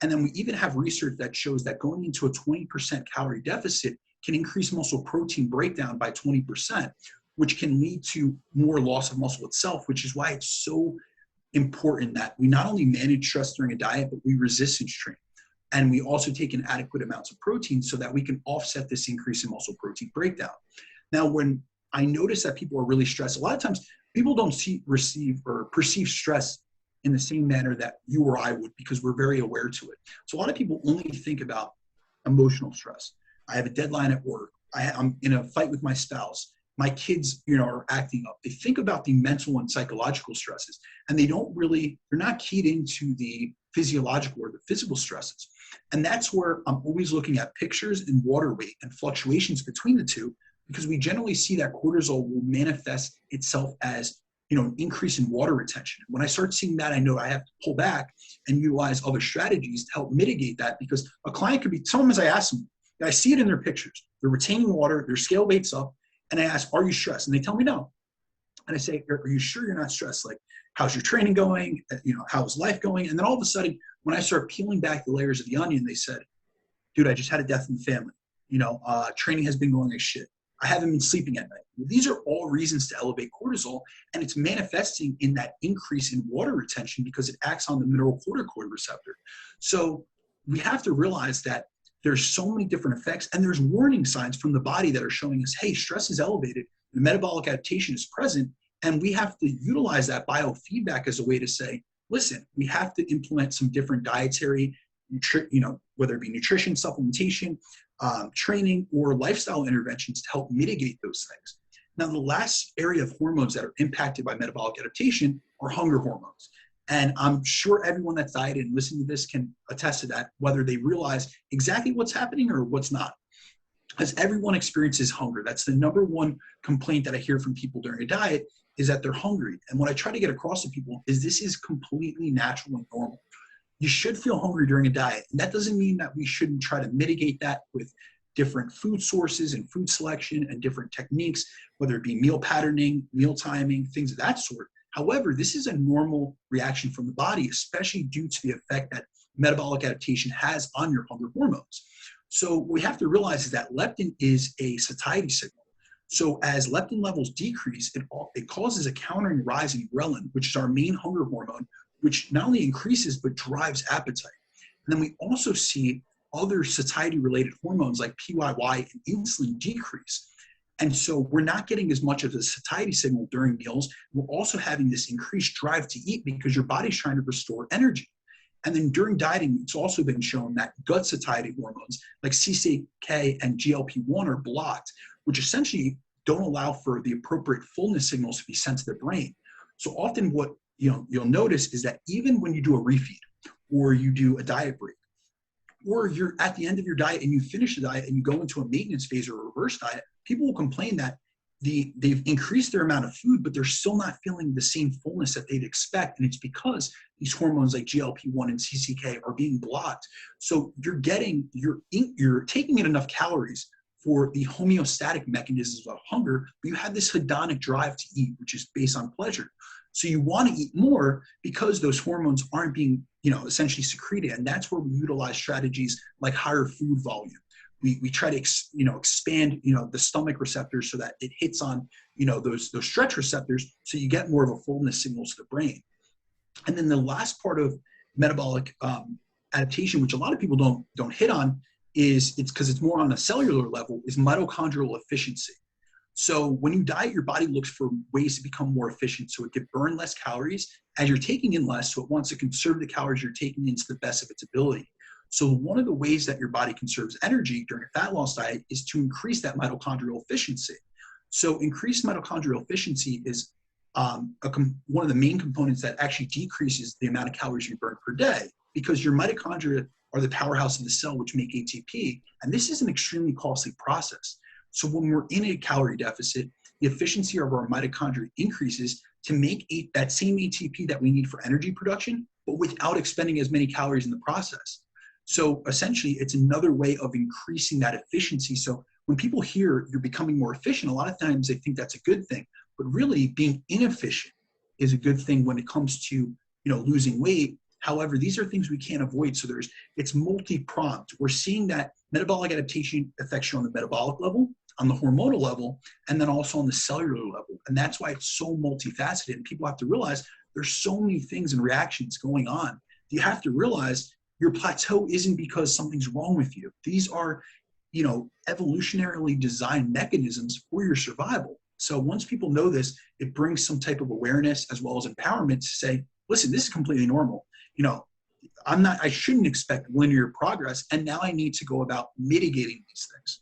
And then we even have research that shows that going into a 20% calorie deficit can increase muscle protein breakdown by 20%, which can lead to more loss of muscle itself, which is why it's so important that we not only manage stress during a diet, but we resistance train. And we also take in adequate amounts of protein so that we can offset this increase in muscle protein breakdown. Now, when I notice that people are really stressed, a lot of times people don't receive or perceive stress in the same manner that you or I would, because we're very aware to it. So a lot of people only think about emotional stress. I have a deadline at work. I'm in a fight with my spouse. My kids, are acting up. They think about the mental and psychological stresses, and they're not keyed into the physiological or the physical stresses. And that's where I'm always looking at pictures and water weight and fluctuations between the two, because we generally see that cortisol will manifest itself as, an increase in water retention. When I start seeing that, I know I have to pull back and utilize other strategies to help mitigate that, because a client could be, sometimes I ask them, I see it in their pictures. They're retaining water, their scale weight's up, and I ask, are you stressed? And they tell me no. And I say, are you sure you're not stressed? Like, how's your training going? How's life going? And then all of a sudden, when I start peeling back the layers of the onion, they said, dude, I just had a death in the family. Training has been going like shit. I haven't been sleeping at night. These are all reasons to elevate cortisol, and it's manifesting in that increase in water retention because it acts on the mineralocorticoid receptor. So we have to realize that there's so many different effects, and there's warning signs from the body that are showing us, hey, stress is elevated, the metabolic adaptation is present, and we have to utilize that biofeedback as a way to say, listen, we have to implement some different dietary, whether it be nutrition, supplementation, training, or lifestyle interventions to help mitigate those things. Now, the last area of hormones that are impacted by metabolic adaptation are hunger hormones. And I'm sure everyone that's dieted and listening to this can attest to that, whether they realize exactly what's happening or what's not. As everyone experiences hunger, that's the number one complaint that I hear from people during a diet, is that they're hungry. And what I try to get across to people is this is completely natural and normal. You should feel hungry during a diet. And that doesn't mean that we shouldn't try to mitigate that with different food sources and food selection and different techniques, whether it be meal patterning, meal timing, things of that sort. However, this is a normal reaction from the body, especially due to the effect that metabolic adaptation has on your hunger hormones. So what we have to realize is that leptin is a satiety signal. So as leptin levels decrease, it causes a countering rise in ghrelin, which is our main hunger hormone, which not only increases but drives appetite. And then we also see other satiety-related hormones like PYY and insulin decrease. And so we're not getting as much of the satiety signal during meals. We're also having this increased drive to eat because your body's trying to restore energy. And then during dieting, it's also been shown that gut satiety hormones like CCK and GLP-1 are blocked, which essentially don't allow for the appropriate fullness signals to be sent to the brain. So often what you'll notice is that even when you do a refeed or you do a diet break, or you're at the end of your diet and you finish the diet and you go into a maintenance phase or a reverse diet, people will complain that they've increased their amount of food, but they're still not feeling the same fullness that they'd expect. And it's because these hormones like GLP-1 and CCK are being blocked. So you're taking in enough calories for the homeostatic mechanisms of hunger, but you have this hedonic drive to eat, which is based on pleasure. So you want to eat more because those hormones aren't being, essentially secreted. And that's where we utilize strategies like higher food volume. We try to expand the stomach receptors so that it hits on those stretch receptors, so you get more of a fullness signal to the brain. And then the last part of metabolic adaptation, which a lot of people don't hit on, it's because it's more on a cellular level, is mitochondrial efficiency. So when you diet, your body looks for ways to become more efficient, so it can burn less calories as you're taking in less. So it wants to conserve the calories you're taking in to the best of its ability. So one of the ways that your body conserves energy during a fat loss diet is to increase that mitochondrial efficiency. So increased mitochondrial efficiency is one of the main components that actually decreases the amount of calories you burn per day, because your mitochondria are the powerhouse of the cell, which make ATP. And this is an extremely costly process. So when we're in a calorie deficit, the efficiency of our mitochondria increases to make that same ATP that we need for energy production, but without expending as many calories in the process. So essentially, it's another way of increasing that efficiency. So when people hear you're becoming more efficient, a lot of times they think that's a good thing, but really being inefficient is a good thing when it comes to losing weight. However, these are things we can't avoid. So it's multi-pronged. We're seeing that metabolic adaptation affects you on the metabolic level, on the hormonal level, and then also on the cellular level. And that's why it's so multifaceted. And people have to realize there's so many things and reactions going on. You have to realize your plateau isn't because something's wrong with you. These are, evolutionarily designed mechanisms for your survival. So once people know this, it brings some type of awareness as well as empowerment to say, listen, this is completely normal. I shouldn't expect linear progress. And now I need to go about mitigating these things.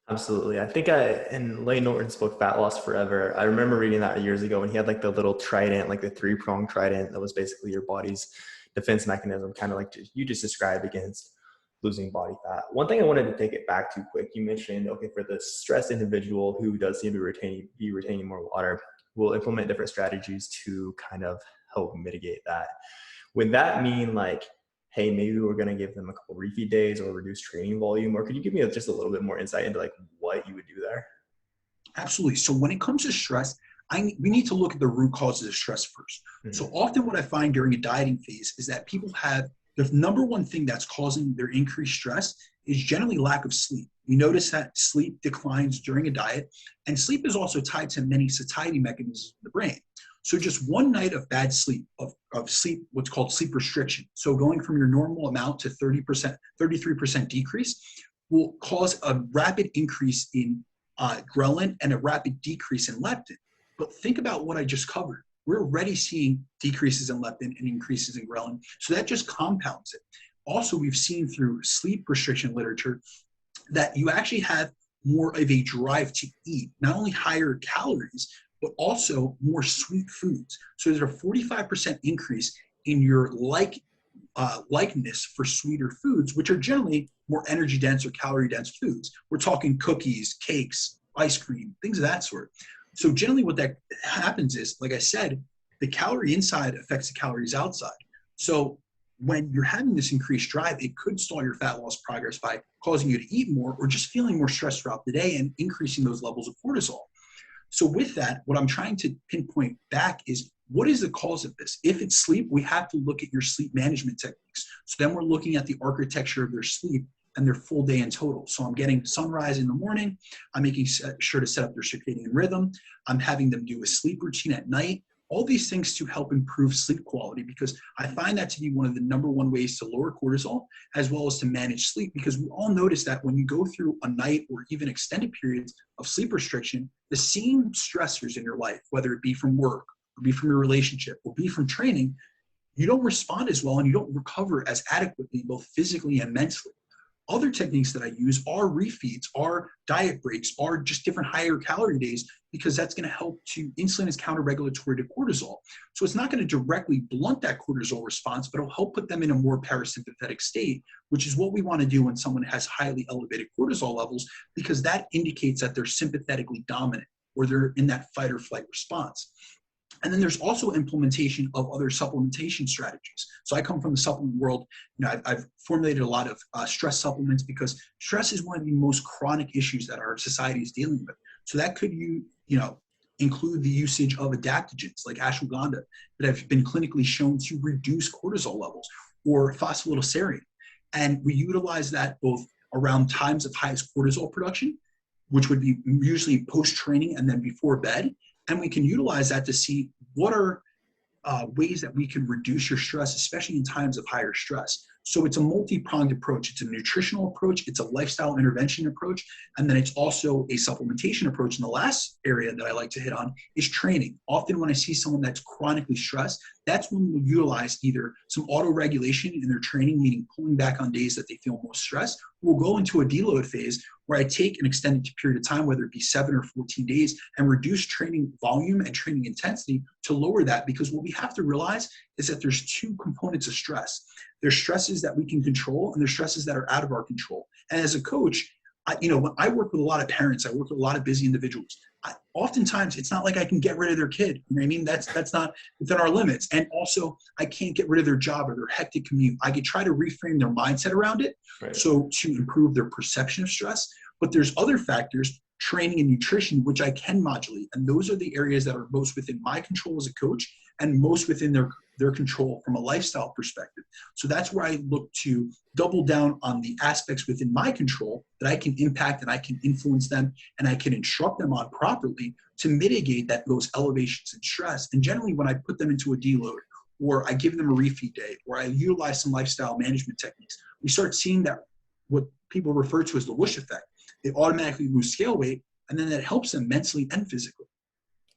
Absolutely. I think in Lane Norton's book, Fat Loss Forever, I remember reading that years ago, and he had like the little trident, like the 3-pronged trident that was basically your body's defense mechanism, kind of like you just described, against losing body fat. One thing I wanted to take it back to quick, you mentioned, okay, for the stressed individual who does seem to be retaining more water, we'll implement different strategies to kind of help mitigate that. Would that mean like, hey, maybe we're going to give them a couple refeed days or reduce training volume? Or could you give me just a little bit more insight into like what you would do there? Absolutely. So when it comes to stress, we need to look at the root causes of stress first. Mm-hmm. So often what I find during a dieting phase is that people have the number one thing that's causing their increased stress is generally lack of sleep. You notice that sleep declines during a diet, and sleep is also tied to many satiety mechanisms in the brain. So just one night of bad sleep, of sleep, what's called sleep restriction, so going from your normal amount to 30%, 33% decrease, will cause a rapid increase in ghrelin and a rapid decrease in leptin. But think about what I just covered. We're already seeing decreases in leptin and increases in ghrelin. So that just compounds it. Also, we've seen through sleep restriction literature that you actually have more of a drive to eat, not only higher calories, but also more sweet foods. So there's a 45% increase in your likeness for sweeter foods, which are generally more energy dense or calorie dense foods. We're talking cookies, cakes, ice cream, things of that sort. So generally what that happens is, like I said, the calorie inside affects the calories outside. So when you're having this increased drive, it could stall your fat loss progress by causing you to eat more or just feeling more stressed throughout the day and increasing those levels of cortisol. So with that, what I'm trying to pinpoint back is, what is the cause of this? If it's sleep, we have to look at your sleep management techniques. So then we're looking at the architecture of their sleep and their full day in total. So I'm getting sunrise in the morning. I'm making sure to set up their circadian rhythm. I'm having them do a sleep routine at night. All these things to help improve sleep quality, because I find that to be one of the number one ways to lower cortisol as well as to manage sleep, because we all notice that when you go through a night or even extended periods of sleep restriction, the same stressors in your life, whether it be from work or be from your relationship or be from training, you don't respond as well and you don't recover as adequately, both physically and mentally. Other techniques that I use are refeeds, are diet breaks, are just different higher calorie days, because that's going to help to, insulin is counter-regulatory to cortisol. So it's not going to directly blunt that cortisol response, but it'll help put them in a more parasympathetic state, which is what we want to do when someone has highly elevated cortisol levels, because that indicates that they're sympathetically dominant, or they're in that fight or flight response. And then there's also implementation of other supplementation strategies. So I come from the supplement world. I've formulated a lot of stress supplements because stress is one of the most chronic issues that our society is dealing with. So that could include the usage of adaptogens like ashwagandha that have been clinically shown to reduce cortisol levels, or phosphatidylserine. And we utilize that both around times of highest cortisol production, which would be usually post-training and then before bed. And we can utilize that to see what are ways that we can reduce your stress, especially in times of higher stress. So it's a multi-pronged approach. It's a nutritional approach, it's a lifestyle intervention approach, and then it's also a supplementation approach. And the last area that I like to hit on is training. Often when I see someone that's chronically stressed, that's when we'll utilize either some auto-regulation in their training, meaning pulling back on days that they feel most stressed. We'll go into a deload phase where I take an extended period of time, whether it be 7 or 14 days, and reduce training volume and training intensity to lower that. Because what we have to realize is that there's two components of stress. There's stresses that we can control, and there's stresses that are out of our control. And as a coach, when I work with a lot of parents, I work with a lot of busy individuals. Oftentimes, it's not like I can get rid of their kid. You know what I mean? That's not within our limits. And also, I can't get rid of their job or their hectic commute. I could try to reframe their mindset around it, right, so to improve their perception of stress. But there's other factors, training and nutrition, which I can modulate. And those are the areas that are most within my control as a coach and most within their control from a lifestyle perspective. So that's where I look to double down on the aspects within my control that I can impact and I can influence them and I can instruct them on properly to mitigate those elevations in stress. And generally when I put them into a deload, or I give them a refeed day, or I utilize some lifestyle management techniques, we start seeing that what people refer to as the whoosh effect. They automatically lose scale weight, and then that helps them mentally and physically.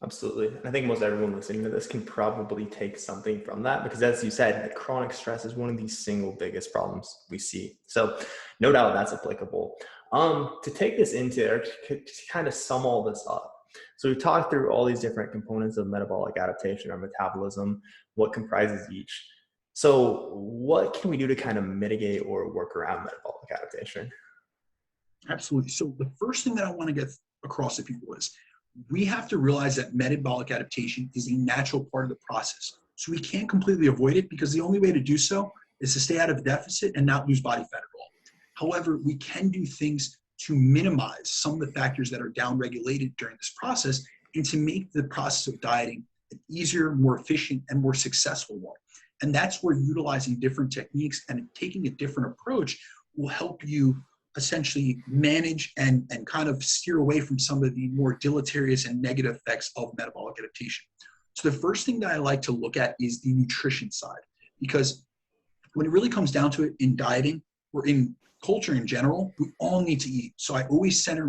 Absolutely. And I think most everyone listening to this can probably take something from that, because as you said, chronic stress is one of the single biggest problems we see. So no doubt that's applicable. To take this into, to kind of sum all this up. So we've talked through all these different components of metabolic adaptation or metabolism, what comprises each. So what can we do to kind of mitigate or work around metabolic adaptation? Absolutely. So the first thing that I want to get across to people is we have to realize that metabolic adaptation is a natural part of the process. So we can't completely avoid it, because the only way to do so is to stay out of deficit and not lose body fat at all. However, we can do things to minimize some of the factors that are downregulated during this process and to make the process of dieting an easier, more efficient, and more successful one. And that's where utilizing different techniques and taking a different approach will help you essentially manage and kind of steer away from some of the more deleterious and negative effects of metabolic adaptation. So the first thing that I like to look at is the nutrition side, because when it really comes down to it in dieting or in culture in general, we all need to eat. So I always center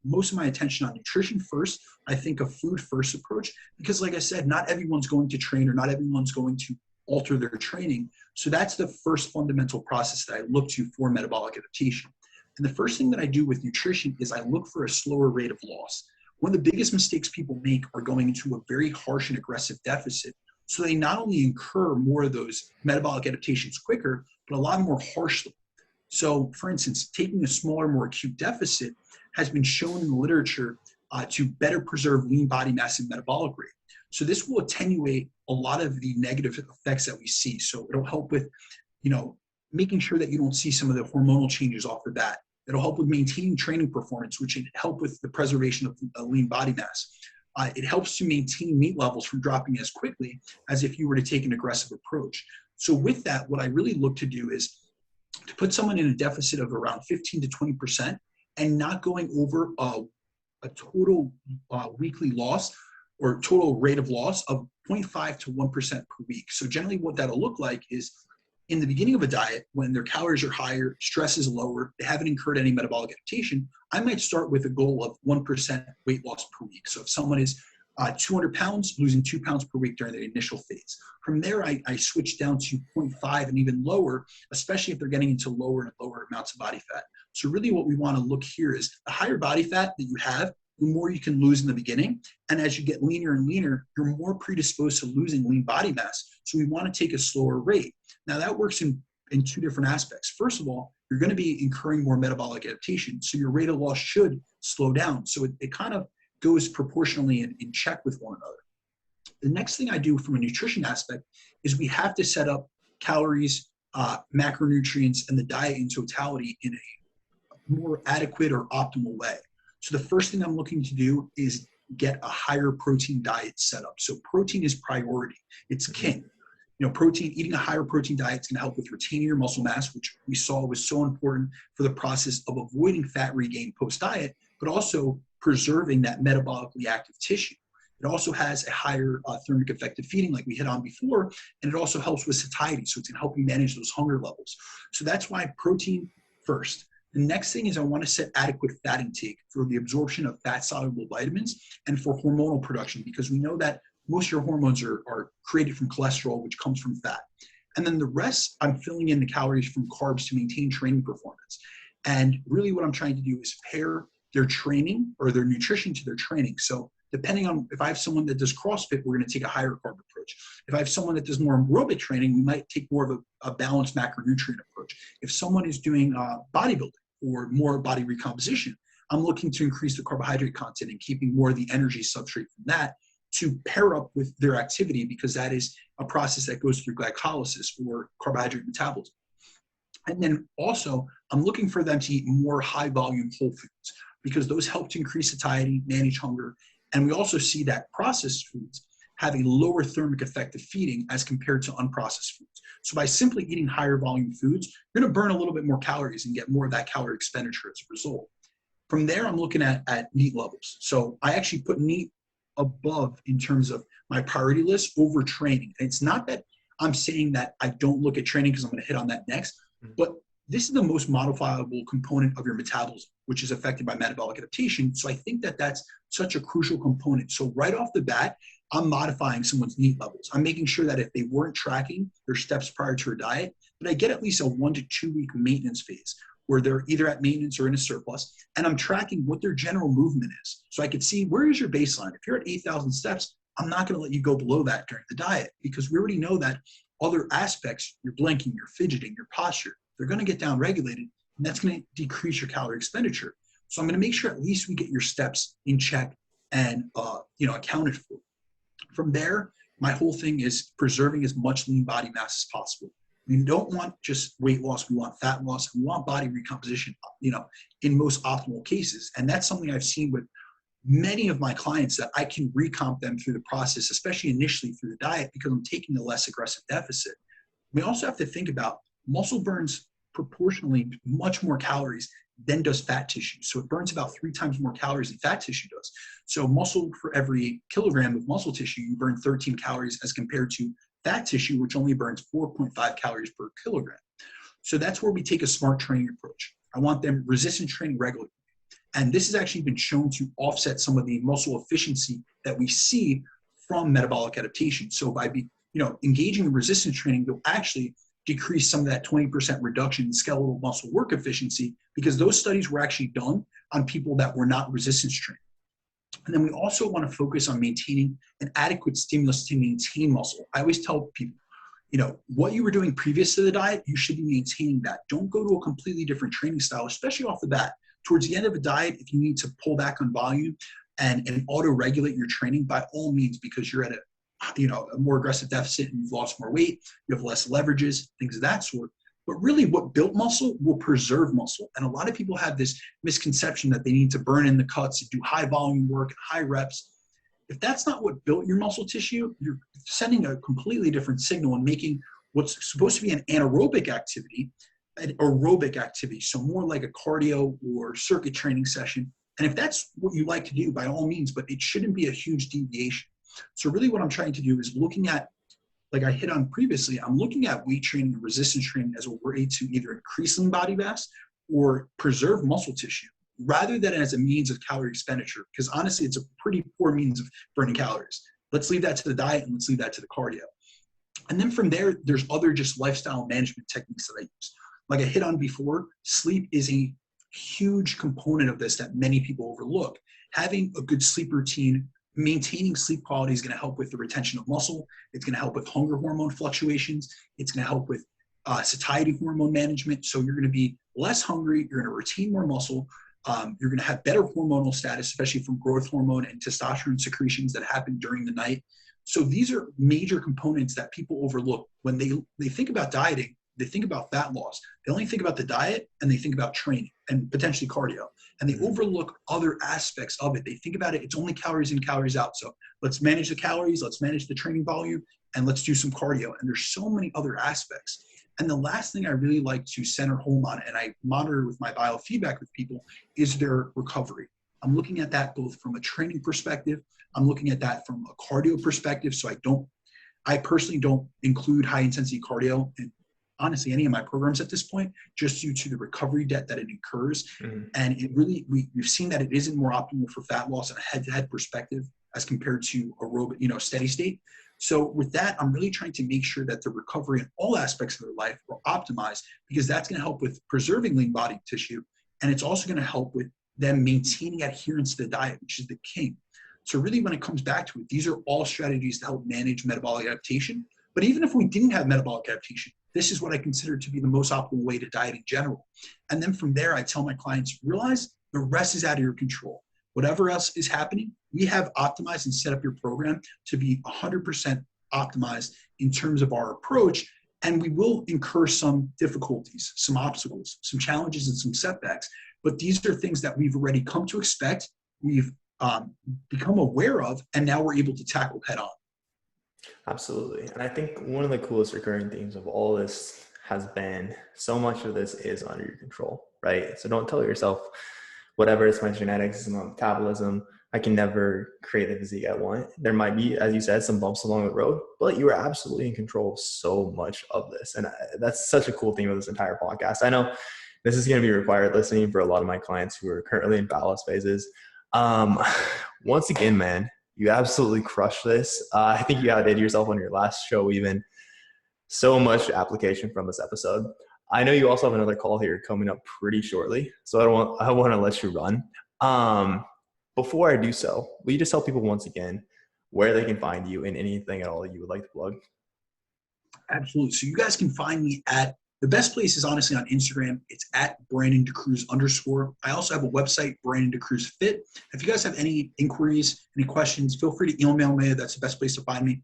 most of my attention on nutrition first. I think a food first approach, because like I said, not everyone's going to train, or not everyone's going to alter their training. So that's the first fundamental process that I look to for metabolic adaptation. And the first thing that I do with nutrition is I look for a slower rate of loss. One of the biggest mistakes people make are going into a very harsh and aggressive deficit. So they not only incur more of those metabolic adaptations quicker, but a lot more harshly. So for instance, taking a smaller, more acute deficit has been shown in the literature to better preserve lean body mass and metabolic rate. So this will attenuate a lot of the negative effects that we see. So it'll help with, making sure that you don't see some of the hormonal changes off the bat. It'll help with maintaining training performance, which can help with the preservation of lean body mass. It helps to maintain meat levels from dropping as quickly as if you were to take an aggressive approach. So with that, what I really look to do is to put someone in a deficit of around 15 to 20% and not going over a total weekly loss or total rate of loss of 0.5 to 1% per week. So generally what that'll look like is in the beginning of a diet, when their calories are higher, stress is lower, they haven't incurred any metabolic adaptation, I might start with a goal of 1% weight loss per week. So if someone is 200 pounds, losing 2 pounds per week during the initial phase. From there, I switch down to 0.5 and even lower, especially if they're getting into lower and lower amounts of body fat. So really what we want to look here is the higher body fat that you have, the more you can lose in the beginning. And as you get leaner and leaner, you're more predisposed to losing lean body mass. So we want to take a slower rate. Now that works in two different aspects. First of all, you're going to be incurring more metabolic adaptation. So your rate of loss should slow down. So it kind of goes proportionally in check with one another. The next thing I do from a nutrition aspect is we have to set up calories, macronutrients, and the diet in totality in a more adequate or optimal way. So the first thing I'm looking to do is get a higher protein diet set up. So protein is priority. It's king. Protein, eating a higher protein diet is going to help with retaining your muscle mass, which we saw was so important for the process of avoiding fat regain post-diet, but also preserving that metabolically active tissue. It also has a higher thermic effect of feeding, like we hit on before, and it also helps with satiety, so it's going to help you manage those hunger levels. So that's why protein first. The next thing is I want to set adequate fat intake for the absorption of fat-soluble vitamins and for hormonal production, because we know that most of your hormones are created from cholesterol, which comes from fat. And then the rest, I'm filling in the calories from carbs to maintain training performance. And really what I'm trying to do is pair their training or their nutrition to their training. So depending on if I have someone that does CrossFit, we're going to take a higher carb approach. If I have someone that does more aerobic training, we might take more of a balanced macronutrient approach. If someone is doing bodybuilding or more body recomposition, I'm looking to increase the carbohydrate content and keeping more of the energy substrate from that to pair up with their activity, because that is a process that goes through glycolysis or carbohydrate metabolism. And then also, I'm looking for them to eat more high volume whole foods, because those help to increase satiety, manage hunger. And we also see that processed foods have a lower thermic effect of feeding as compared to unprocessed foods. So by simply eating higher volume foods, you're going to burn a little bit more calories and get more of that calorie expenditure as a result. From there, I'm looking at NEAT levels. So I actually put NEAT above in terms of my priority list over training. And it's not that I'm saying that I don't look at training, because I'm going to hit on that next, but this is the most modifiable component of your metabolism, which is affected by metabolic adaptation. So I think that that's such a crucial component. So right off the bat, I'm modifying someone's NEAT levels. I'm making sure that if they weren't tracking their steps prior to a diet, that I get at least a 1 to 2 week maintenance phase where they're either at maintenance or in a surplus, and I'm tracking what their general movement is. So I could see, where is your baseline? If you're at 8,000 steps, I'm not going to let you go below that during the diet, because we already know that other aspects, your blinking, your fidgeting, your posture, they're going to get down regulated, and that's going to decrease your calorie expenditure. So I'm going to make sure at least we get your steps in check and accounted for. From there, my whole thing is preserving as much lean body mass as possible. We don't want just weight loss, we want fat loss, and we want body recomposition, in most optimal cases. And that's something I've seen with many of my clients, that I can recomp them through the process, especially initially through the diet, because I'm taking a less aggressive deficit. We also have to think about muscle burns proportionally much more calories than does fat tissue. So it burns about 3 times more calories than fat tissue does. So muscle, for every kilogram of muscle tissue, you burn 13 calories as compared to fat tissue, which only burns 4.5 calories per kilogram. So that's where we take a smart training approach. I want them resistance training regularly. And this has actually been shown to offset some of the muscle efficiency that we see from metabolic adaptation. So by engaging in resistance training, you'll actually decrease some of that 20% reduction in skeletal muscle work efficiency, because those studies were actually done on people that were not resistance trained. And then we also want to focus on maintaining an adequate stimulus to maintain muscle. I always tell people, what you were doing previous to the diet, you should be maintaining that. Don't go to a completely different training style, especially off the bat. Towards the end of a diet, if you need to pull back on volume and auto-regulate your training, by all means, because you're at a more aggressive deficit and you've lost more weight, you have less leverages, things of that sort. But really, what built muscle will preserve muscle. And a lot of people have this misconception that they need to burn in the cuts and do high volume work, high reps. If that's not what built your muscle tissue, you're sending a completely different signal and making what's supposed to be an anaerobic activity an aerobic activity. So more like a cardio or circuit training session. And if that's what you like to do, by all means, but it shouldn't be a huge deviation. So really what I'm trying to do is looking at, like I hit on previously, I'm looking at weight training and resistance training as a way to either increase lean body mass or preserve muscle tissue, rather than as a means of calorie expenditure. Because honestly, it's a pretty poor means of burning calories. Let's leave that to the diet and let's leave that to the cardio. And then from there, there's other just lifestyle management techniques that I use. Like I hit on before, sleep is a huge component of this that many people overlook. Having a good sleep routine, maintaining sleep quality is going to help with the retention of muscle. It's going to help with hunger hormone fluctuations. It's going to help with satiety hormone management. So you're going to be less hungry. You're going to retain more muscle. You're going to have better hormonal status, especially from growth hormone and testosterone secretions that happen during the night. So these are major components that people overlook when they think about dieting. They think about fat loss. They only think about the diet, and they think about training and potentially cardio. And they overlook other aspects of it. They think about it, it's only calories in, calories out. So let's manage the calories, let's manage the training volume, and let's do some cardio. And there's so many other aspects. And the last thing I really like to center home on, and I monitor with my biofeedback with people, is their recovery. I'm looking at that both from a training perspective. I'm looking at that from a cardio perspective. So I personally don't include high intensity cardio in honestly any of my programs at this point, just due to the recovery debt that it incurs. And it really, we've seen that it isn't more optimal for fat loss on a head-to-head perspective as compared to aerobic, steady state. So with that, I'm really trying to make sure that the recovery in all aspects of their life are optimized, because that's going to help with preserving lean body tissue. And it's also going to help with them maintaining adherence to the diet, which is the king. So really, when it comes back to it, these are all strategies to help manage metabolic adaptation. But even if we didn't have metabolic adaptation, this is what I consider to be the most optimal way to diet in general. And then from there, I tell my clients, realize the rest is out of your control. Whatever else is happening, we have optimized and set up your program to be 100% optimized in terms of our approach. And we will incur some difficulties, some obstacles, some challenges, and some setbacks. But these are things that we've already come to expect, we've become aware of, and now we're able to tackle head on. Absolutely. And I think one of the coolest recurring themes of all this has been so much of this is under your control, right? So don't tell yourself, whatever, it's my genetics, it's my metabolism, I can never create the physique I want. There might be, as you said, some bumps along the road, but you are absolutely in control of so much of this. And that's such a cool theme of this entire podcast. I know this is going to be required listening for a lot of my clients who are currently in fat loss phases. Once again, man, you absolutely crushed this. I think you outdid yourself on your last show even. So much application from this episode. I know you also have another call here coming up pretty shortly, so I want to let you run. Before I do so, will you just tell people once again where they can find you and anything at all you would like to plug? Absolutely. So you guys can find me at the best place is honestly on Instagram. It's at @BrandonDaCruz_. I also have a website, Brandon DaCruz Fit. If you guys have any inquiries, any questions, feel free to email me. That's the best place to find me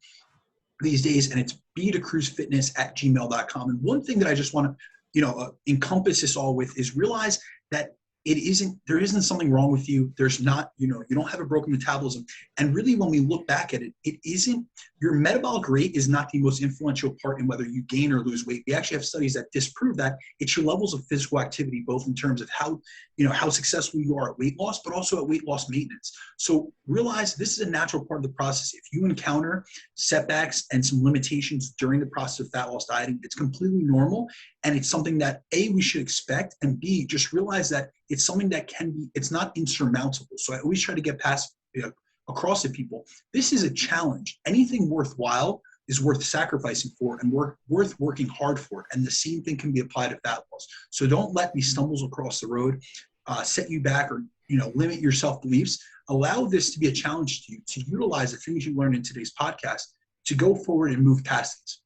these days. And it's bdacruzfitness@gmail.com. And one thing that I just want to, encompass this all with is realize that there isn't something wrong with you. There's not, you don't have a broken metabolism. And really, when we look back at it, your metabolic rate is not the most influential part in whether you gain or lose weight. We actually have studies that disprove that. It's your levels of physical activity, both in terms of how successful you are at weight loss, but also at weight loss maintenance. So realize this is a natural part of the process. If you encounter setbacks and some limitations during the process of fat loss dieting, it's completely normal. And it's something that A, we should expect, and B, just realize that it's something that it's not insurmountable. So I always try to get across to people, this is a challenge. Anything worthwhile is worth sacrificing for and worth working hard for. And the same thing can be applied to fat loss. So don't let these stumbles across the road set you back or limit your self-beliefs. Allow this to be a challenge to you, to utilize the things you learned in today's podcast to go forward and move past this.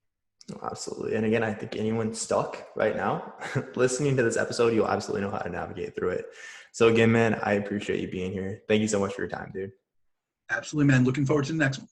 Absolutely. And again, I think anyone stuck right now listening to this episode, you'll absolutely know how to navigate through it. So again, man, I appreciate you being here. Thank you so much for your time, dude. Absolutely, man. Looking forward to the next one.